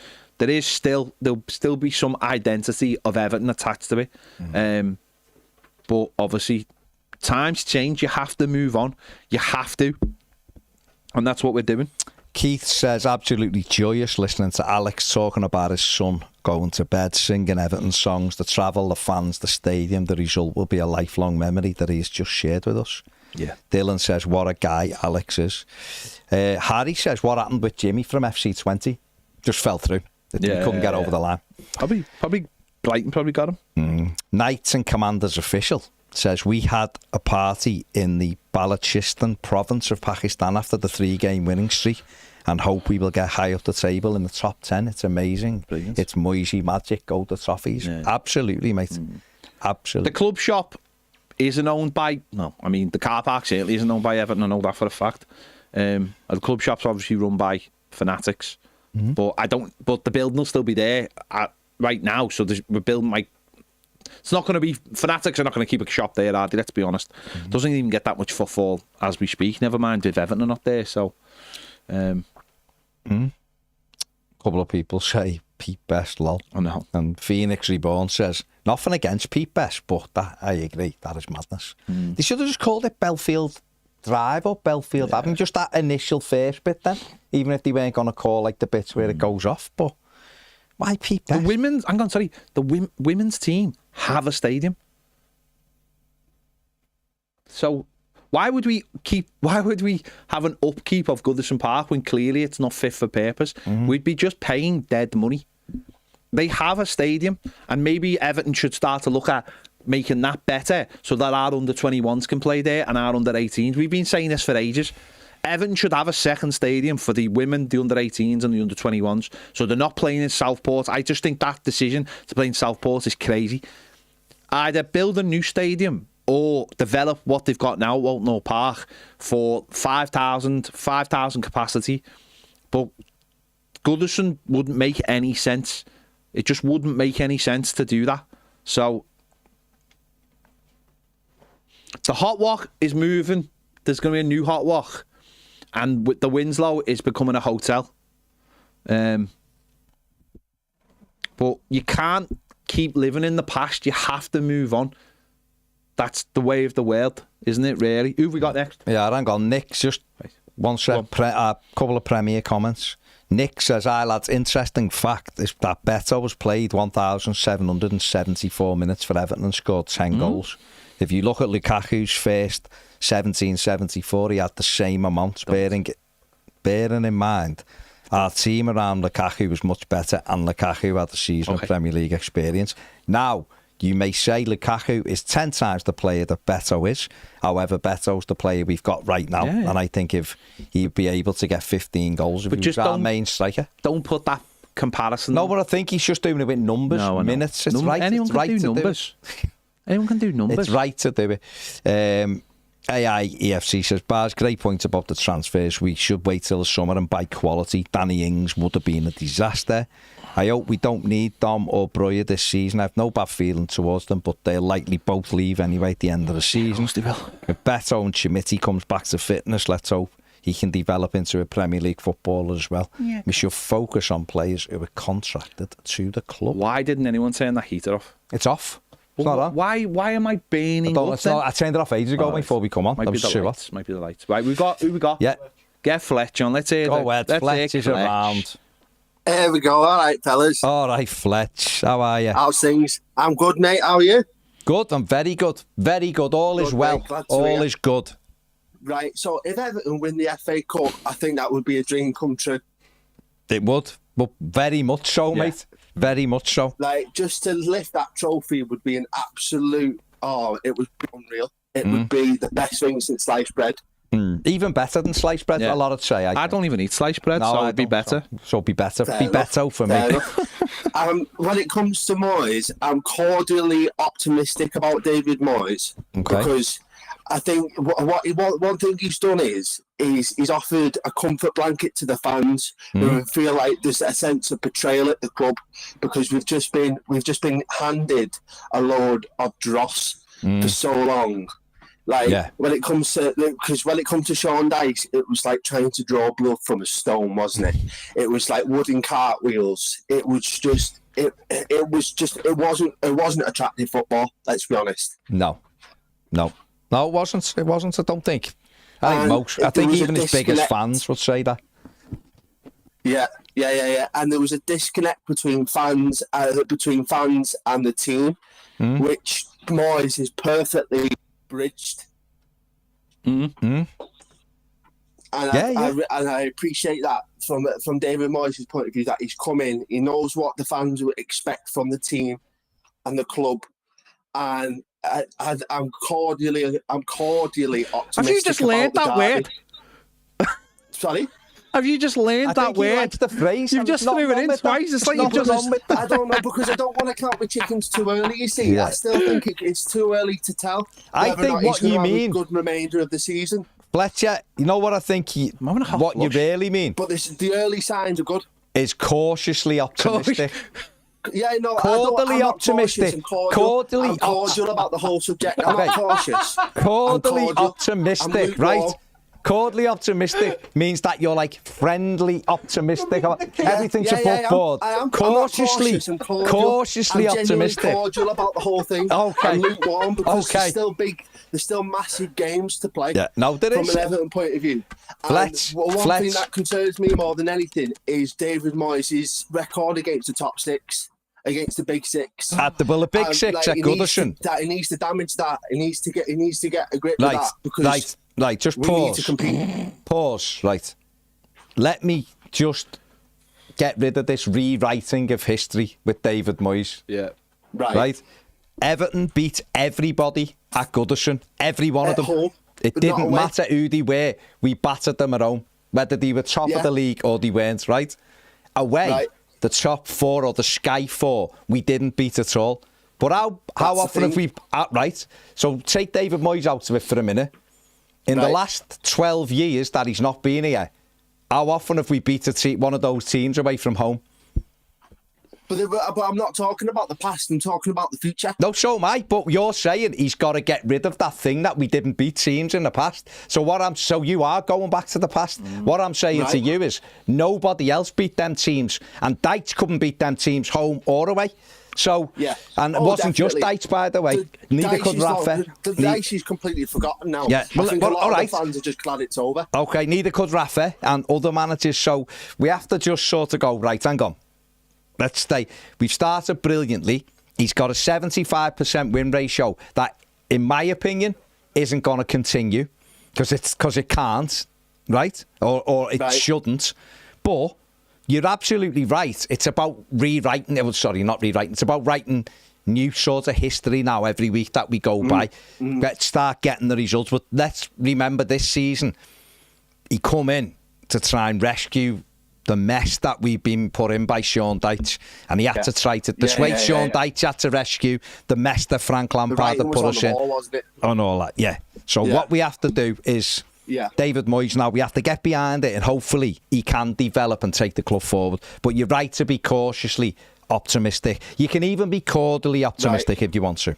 there'll still be some identity of Everton attached to it. But obviously, times change. You have to move on. You have to. And that's what we're doing. Keith says, absolutely joyous listening to Alex talking about his son going to bed, singing Everton songs, the travel, the fans, the stadium. The result will be a lifelong memory that he's just shared with us. Yeah. Dylan says, what a guy Alex is. Harry says, what happened with Jimmy from FC20? Just fell through. He couldn't get over the line. Probably Brighton probably got him. Knights and Commanders official says, we had a party in the Balochistan province of Pakistan after the 3-game winning streak and hope we will get high up the table in the top 10. It's amazing. Brilliant. It's Moisey magic, go the Toffees. Yeah. Absolutely, mate. Absolutely. The club shop isn't owned by... No, I mean, the car park certainly isn't owned by Everton. I know that for a fact. The club shop's obviously run by fanatics. But the building will still be there right now. So we're building it's not going to be... Fanatics are not going to keep a shop there, are they? Let's be honest. Doesn't even get that much footfall as we speak. Never mind if Everton are not there. So... couple of people say Pete Best, lol. I know. And Phoenix Reborn says, nothing against Pete Best, but I agree, that is madness. They should have just called it Belfield Drive or Belfield Avenue, just that initial first bit then, even if they weren't going to call like the bits where it goes off. But why Pete Best? The women's team have a stadium. So why would we have an upkeep of Goodison Park when clearly it's not fit for purpose? We'd be just paying dead money. They have a stadium, and maybe Everton should start to look at making that better so that our under-21s can play there and our under-18s. We've been saying this for ages. Everton should have a second stadium for the women, the under-18s and the under-21s, so they're not playing in Southport. I just think that decision to play in Southport is crazy. Either build a new stadium or develop what they've got now at Walton Hall Park for 5,000 capacity. But Goodison wouldn't make any sense. It just wouldn't make any sense to do that. So the Hot Walk is moving. There's going to be a new Hot Walk. And with the Winslow, it's becoming a hotel. But you can't keep living in the past. You have to move on. That's the way of the world, isn't it, really? Who have we got next? Yeah, hang on. Nick's just one sec, a couple of Premier comments. Nick says, hi lads, interesting fact is that Beto has played 1,774 minutes for Everton and scored 10 goals. If you look at Lukaku's first 1774, he had the same amount, bearing in mind our team around Lukaku was much better and Lukaku had the season of Premier League experience. Now, you may say Lukaku is 10 times the player that Beto is. However, Beto's the player we've got right now. Yeah. And I think if he'd be able to get 15 goals if he was our main striker. Don't put that comparison. No, but I think he's just doing it with numbers, minutes. It's right. Anyone can do numbers. Anyone can do numbers. It's right to do it. AI EFC says, Bars, great point about the transfers. We should wait till the summer and buy quality. Danny Ings would have been a disaster. I hope we don't need Dom or Breuer this season. I have no bad feeling towards them, but they'll likely both leave anyway at the end of the season. If Beto and Chimiti comes back to fitness, let's hope he can develop into a Premier League footballer as well. Yeah. We should focus on players who are contracted to the club. Why didn't anyone turn that heater off? It's off. It's well, not on. Why am I burning up then? I turned it off ages ago before we come on. Might be the lights. Right, who we got? Yeah. Get Fletch on. Let's hear Fletch is around. Here we go. All right, fellas. All right, Fletch. How are you? How's things? I'm good, mate. How are you? Good. I'm very good. Very good. All is well. All is good. Right. So if Everton win the FA Cup, I think that would be a dream come true. It would. But very much so, mate. Very much so. Like, just to lift that trophy would be an absolute... Oh, it would be unreal. It would be the best thing since sliced bread. Even better than sliced bread, a lot would say. I don't even eat sliced bread, so it would be better. So be better. Be better for me. When it comes to Moyes, I'm cordially optimistic about David Moyes because I think one thing he's done is he's offered a comfort blanket to the fans who feel like there's a sense of betrayal at the club because we've just been handed a load of dross for so long. When it comes to, because when it comes to Sean Dyche, it was like trying to draw blood from a stone, wasn't it? It was like wooden cartwheels. It wasn't attractive football. Let's be honest. No, it wasn't. It wasn't. I don't think. I think even his biggest fans would say that. Yeah. And there was a disconnect between fans and the team, which Moyes is perfectly bridged. And I appreciate that from David Moyes' point of view, that he's come in, he knows what the fans would expect from the team and the club, and I'm cordially optimistic. Have you just learned that word? Sorry? Have you just learned that word? Likes the phrase. You've just threw it in twice. It's like you've just. I don't know, because I don't want to count my chickens too early. You see, I still think it's too early to tell. I think what you mean. A good remainder of the season. Fletcher, you know what I think? What you really mean? But the early signs are good. Is cautiously optimistic. Yeah, no, cordially optimistic. I'm cordial about the whole subject. I'm not cautious. Cordially optimistic, right? Cordially optimistic means that you're like friendly optimistic. Everything's above board. Cautiously optimistic. I'm cordial about the whole thing. Okay. I'm lukewarm because there's still massive games to play. Yeah, no, there is. From an Everton point of view. One thing that concerns me more than anything is David Moyes' record against the top six. Against the big six, the big six at Goodison. He needs to damage that. He needs to get a grip with that, because just we pause. need to compete. Pause. Right. Let me just get rid of this rewriting of history with David Moyes. Yeah. Right. Everton beat everybody at Goodison. Every one of them. Home, it didn't matter who they were. We battered them at home, whether they were top of the league or they weren't. Right. Away. The top four or the Sky four, we didn't beat at all. But how often have we... Right, so take David Moyes out of it for a minute. In the last 12 years that he's not been here, how often have we beat one of those teams away from home? But I'm not talking about the past, I'm talking about the future. No, so am I, but you're saying he's got to get rid of that thing that we didn't beat teams in the past. So you are going back to the past. What I'm saying to you is nobody else beat them teams, and Dyche couldn't beat them teams home or away. So, and it wasn't just Dyche, by the way. Neither could Rafa. The Dyche is completely forgotten now. Yeah, I think a lot of the fans are just glad it's over. Okay, neither could Rafa and other managers. So we have to just sort of go, right, hang on. Let's stay. We've started brilliantly. He's got a 75% win ratio that, in my opinion, isn't going to continue because it can't, right? Or it shouldn't. But you're absolutely right. It's about rewriting. Not rewriting. It's about writing new sort of history now every week that we go by. Let's start getting the results. But let's remember this season, he come in to try and rescue the mess that we've been put in by Sean Dyche, and he had to try to dissuade Sean Dyche had to rescue the mess that Frank Lampard had put us in on all that. So what we have to do is David Moyes now, we have to get behind it, and hopefully he can develop and take the club forward. But you're right to be cautiously optimistic. You can even be cordially optimistic if you want to.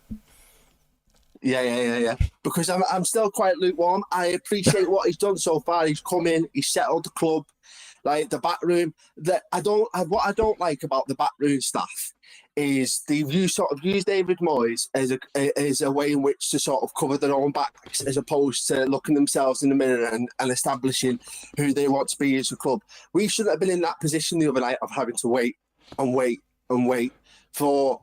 Yeah. Because I'm still quite lukewarm. I appreciate what he's done so far. He's come in, he's settled the club. Like the back room, what I don't like about the backroom staff is they've used David Moyes as a way in which to sort of cover their own backs, as opposed to looking themselves in the mirror and establishing who they want to be as a club. We shouldn't have been in that position the other night of having to wait for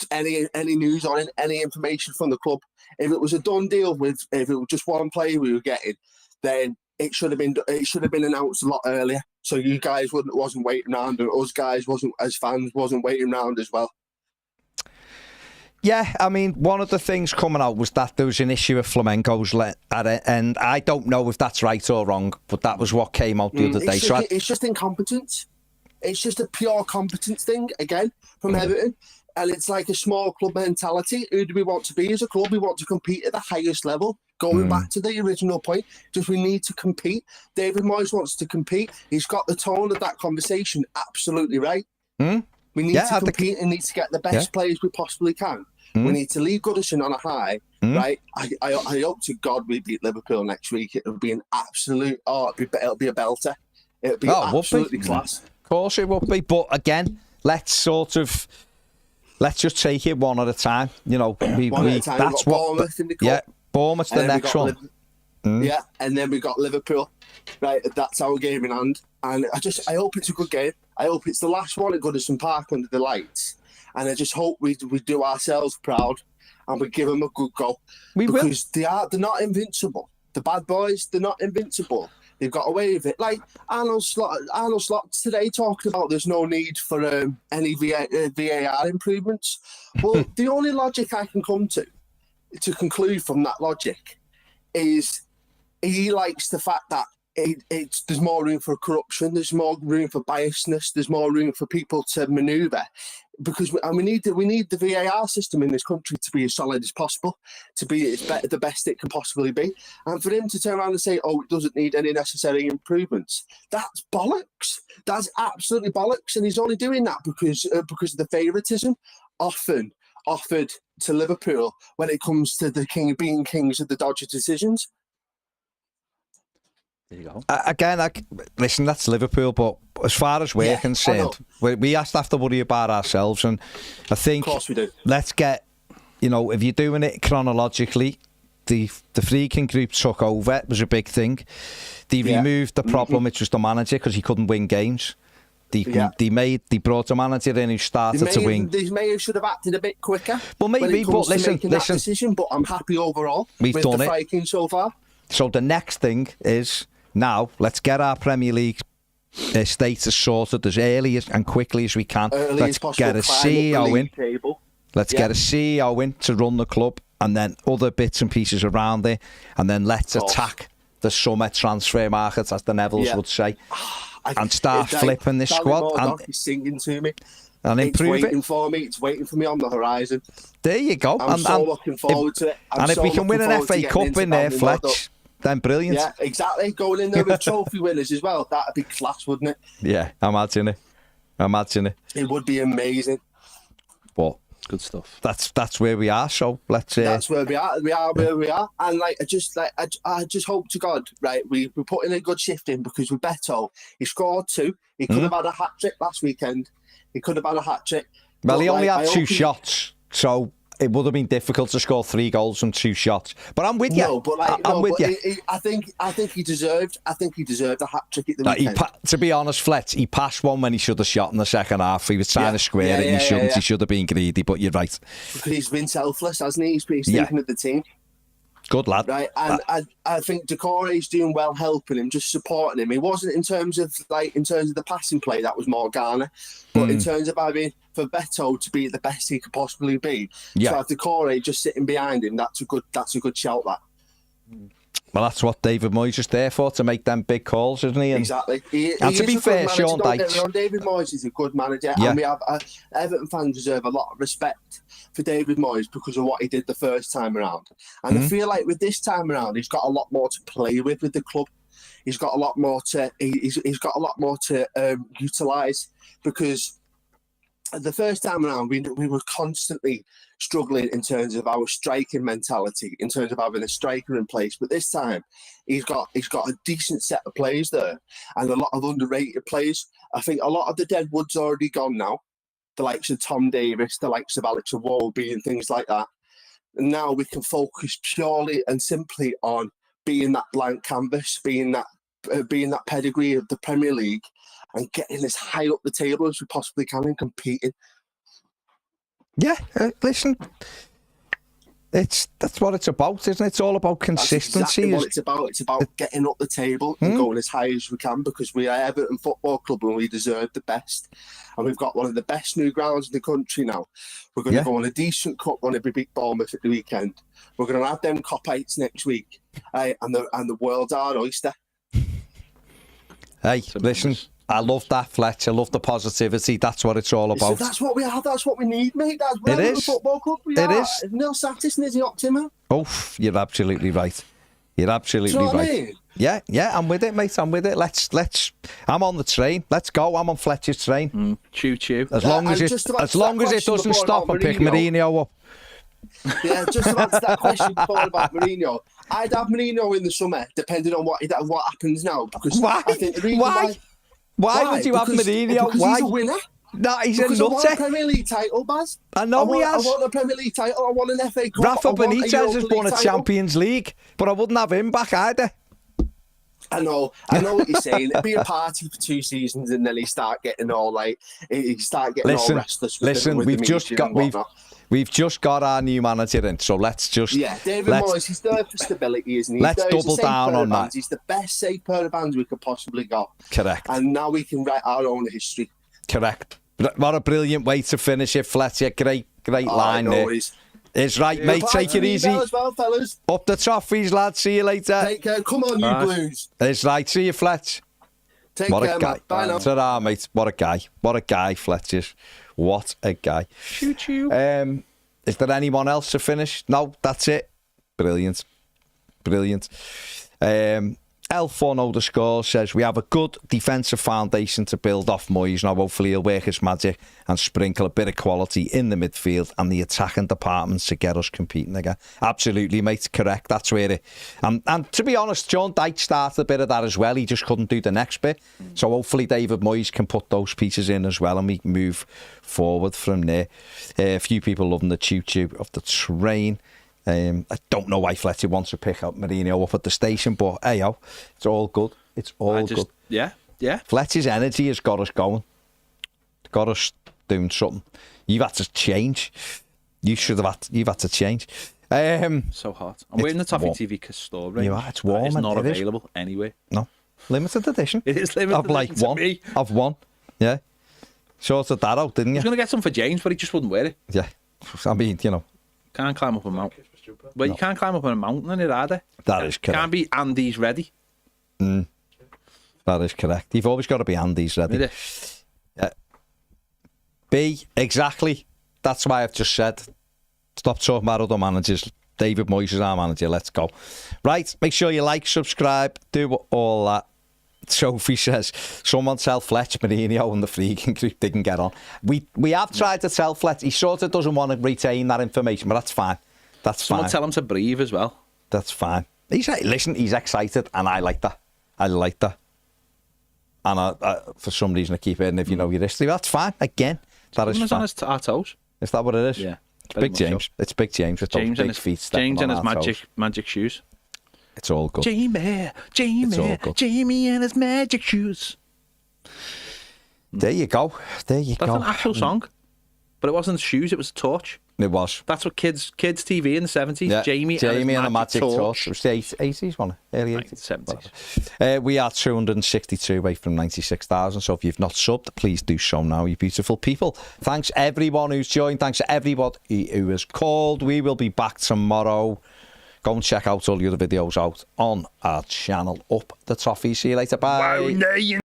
any news on any information from the club. If it was a done deal if it was just one player we were getting, then it should have been announced a lot earlier. So you guys wasn't waiting around, and us guys as fans wasn't waiting around as well. Yeah, I mean, one of the things coming out was that there was an issue with Flamenco's at it, and I don't know if that's right or wrong, but that was what came out the other day. It's just incompetence. It's just a pure competence thing, again, from Everton. And it's like a small club mentality. Who do we want to be as a club? We want to compete at the highest level. Going back to the original point, just we need to compete. David Moyes wants to compete. He's got the tone of that conversation absolutely right. We need to compete and need to get the best players we possibly can. We need to leave Goodison on a high, right? I hope to God we beat Liverpool next week. It'll be an absolute, it'll be a belter. It'll be absolutely class. Of course it would be. But again, let's just take it one at a time. You know, one at a time. That's what Bournemouth in the cup. Yeah, Bournemouth's the next one. Yeah, and then we got Liverpool. Right, that's our game in hand. And I hope it's a good game. I hope it's the last one at Goodison Park under the lights. And I just hope we do ourselves proud and we give them a good go. Because they're not invincible. The bad boys, they're not invincible. They've got away with it. Like Arnold Slot today talking about there's no need for any VAR improvements. Well, the only logic I can come to conclude from that logic is he likes the fact that there's more room for corruption, there's more room for biasness, there's more room for people to manoeuvre. Because we need the VAR system in this country to be as solid as possible, to be the best it can possibly be. And for him to turn around and say, "Oh, it doesn't need any necessary improvements," that's bollocks. That's absolutely bollocks. And he's only doing that because of the favouritism often offered to Liverpool when it comes to being kings of the dodgy decisions. There you go. Again, listen, that's Liverpool, but as far as we're concerned, we have to worry about ourselves. And I think, of course we do. Let's get, if you're doing it chronologically, the freaking group took over. It was a big thing. They removed the problem, which was the manager, because he couldn't win games. They brought a manager in who started to win. They should have acted a bit quicker. Well, maybe, but listen. Decision, but I'm happy overall with the Vikings so far. So the next thing is, now, let's get our Premier League status sorted as early and quickly as we can. Let's get a CEO in. Let's get a CEO in to run the club, and then other bits and pieces around it, and then let's attack the summer transfer market, as the Nevilles would say, and start flipping this squad. And he's singing to me. And improve it's waiting for me on the horizon. There you go. I'm so looking forward to it. And if we can win an FA Cup in there, Fletch, then brilliant. Yeah, exactly. Going in there with trophy winners as well. That'd be class, wouldn't it? Yeah, imagine it. It would be amazing. But good stuff. That's where we are. So let's. That's where we are. We are where we are. And I just hope to God, right? We put in a good shift in, because with Beto, he scored 2. He could have had a hat trick last weekend. Well, he only had 2 shots, so it would have been difficult to score 3 goals from 2 shots. But I'm with you. I'm with you. I think he deserved a hat trick at the weekend. To be honest, Fletch, he passed one when he should have shot in the second half. He was trying to square it. He shouldn't. He should have been greedy. But you're right. Because he's been selfless, hasn't he? He's thinking of the team. Good lad. Right, and I think Decore's doing well, helping him, just supporting him. He wasn't in terms of the passing play, that was more Garner. But in terms of having for Beto to be the best he could possibly be, to have Decore just sitting behind him, that's a good shout. That. Well, that's what David Moyes is there for, to make them big calls, isn't he? Exactly. And to be fair, Sean Dyche. David Moyes is a good manager, and we have Everton fans deserve a lot of respect for David Moyes because of what he did the first time around. And I feel like with this time around, he's got a lot more to play with the club. He's got a lot more to utilise, because the first time around we were constantly struggling in terms of our striking mentality, in terms of having a striker in place. But this time he's got a decent set of players there, and a lot of underrated players. I think a lot of the dead wood's already gone now. The likes of Tom Davis, the likes of Alex Iwobi and things like that. And now we can focus purely and simply on being that blank canvas, being that pedigree of the Premier League, and getting as high up the table as we possibly can and competing. Yeah, listen, that's what it's about, isn't it? It's all about consistency. That's exactly what it's about. It's about getting up the table and going as high as we can, because we are Everton Football Club and we deserve the best. And we've got one of the best new grounds in the country now. We're going to go on a decent cup run if we beat Bournemouth at the weekend. We're going to have them Cop-8s next week, and the world's our oyster. Hey, listen, I love that, Fletch. I love the positivity. That's what it's all about. So that's what we are. That's what we need, mate. That's what the football club we are. It is. Nil Satis and is the optimum. Oh, you're absolutely right. You're absolutely right. I mean? Yeah, I'm with it, mate. I'm with it. Let's. I'm on the train. Let's go. I'm on Fletcher's train. Choo choo. As long as it doesn't stop and pick Mourinho up. Yeah, just to answer that question before about Mourinho. I'd have Mourinho in the summer, depending on what happens now. Because Why? I think the reason Why would you have Mourinho? Because Why? he's a winner. No, he's Because a I want a nutter. Premier League title, Baz. I know he has. I want a Premier League title. I want an FA Cup. Rafa Benitez has Europa won League a title. Champions League, but I wouldn't have him back either. I know what you're saying. It'd be a party for 2 seasons, and then he start getting all like, all restless. We've just got our new manager in, so let's just David Moyes. He's there for stability, isn't he? Let's double down on that. He's the best safe pair of hands we could possibly got. Correct. And now we can write our own history. Correct. What a brilliant way to finish it, Fletcher. Great line there. It's right, mate. Take it easy. As well, fellas. Up the Toffees, lads. See you later. Take care. Come on, you Blues. It's right. See you, Fletch. Take what care, a guy. man. Bye now. Ta-ra, mate. What a guy. What a guy, Fletcher. What a guy. Choo-choo. Is there anyone else to finish? No, that's it. Brilliant. Brilliant. L4__ says, we have a good defensive foundation to build off Moyes. Now, hopefully he'll work his magic and sprinkle a bit of quality in the midfield and the attacking departments to get us competing again. Absolutely, mate. Correct. That's where it... And to be honest, John Dyche started a bit of that as well. He just couldn't do the next bit. So hopefully David Moyes can put those pieces in as well and we can move forward from there. A few people loving the choo-choo of the train. I don't know why Fletcher wants to pick up Mourinho up at the station, but hey, it's all good. It's all good. Yeah. Fletcher's energy has got us going. Got us doing something. You've had to change. You've had to change. So hot. I'm wearing the Toffee TV store range. You are. It's warm. It's not available anyway. No. Limited edition. It is limited edition to me. Of one. Yeah. Sorted that out, didn't you? I was going to get some for James, but he just wouldn't wear it. Yeah. I mean, you know. Can't climb up a mountain. Well, you can't climb up on a mountain in it either. That is correct. Can't be Andy's ready. That is correct. You've always got to be Andy's ready. Exactly. That's why I've just said, stop talking about other managers. David Moyes is our manager. Let's go. Right. Make sure you like, subscribe, do all that. Toffee says, someone tell Fletch Mourinho and the freaking group didn't get on. We have tried to tell Fletch. He sort of doesn't want to retain that information, but that's fine. Someone tell him to breathe as well. That's fine. He's excited, and I like that. And I, for some reason, I keep it in if you know your history. That's fine. Again, that is fine. On our toes. Is that what it is? Yeah. It's Big James. So. It's Big James with those big feet. James and his magic shoes. It's all good. Jamie and his magic shoes. There you go. That's an actual song. But it wasn't shoes, it was a torch. It was. That's what kids TV in the 70s. Yeah. Jamie and the magic torch. It was the 80s, wasn't it? Early 80s. 70s. We are 262 away from 96,000. So if you've not subbed, please do so now, you beautiful people. Thanks everyone who's joined. Thanks to everybody who has called. We will be back tomorrow. Go and check out all the other videos out on our channel. Up the Toffee. See you later. Bye. Wow,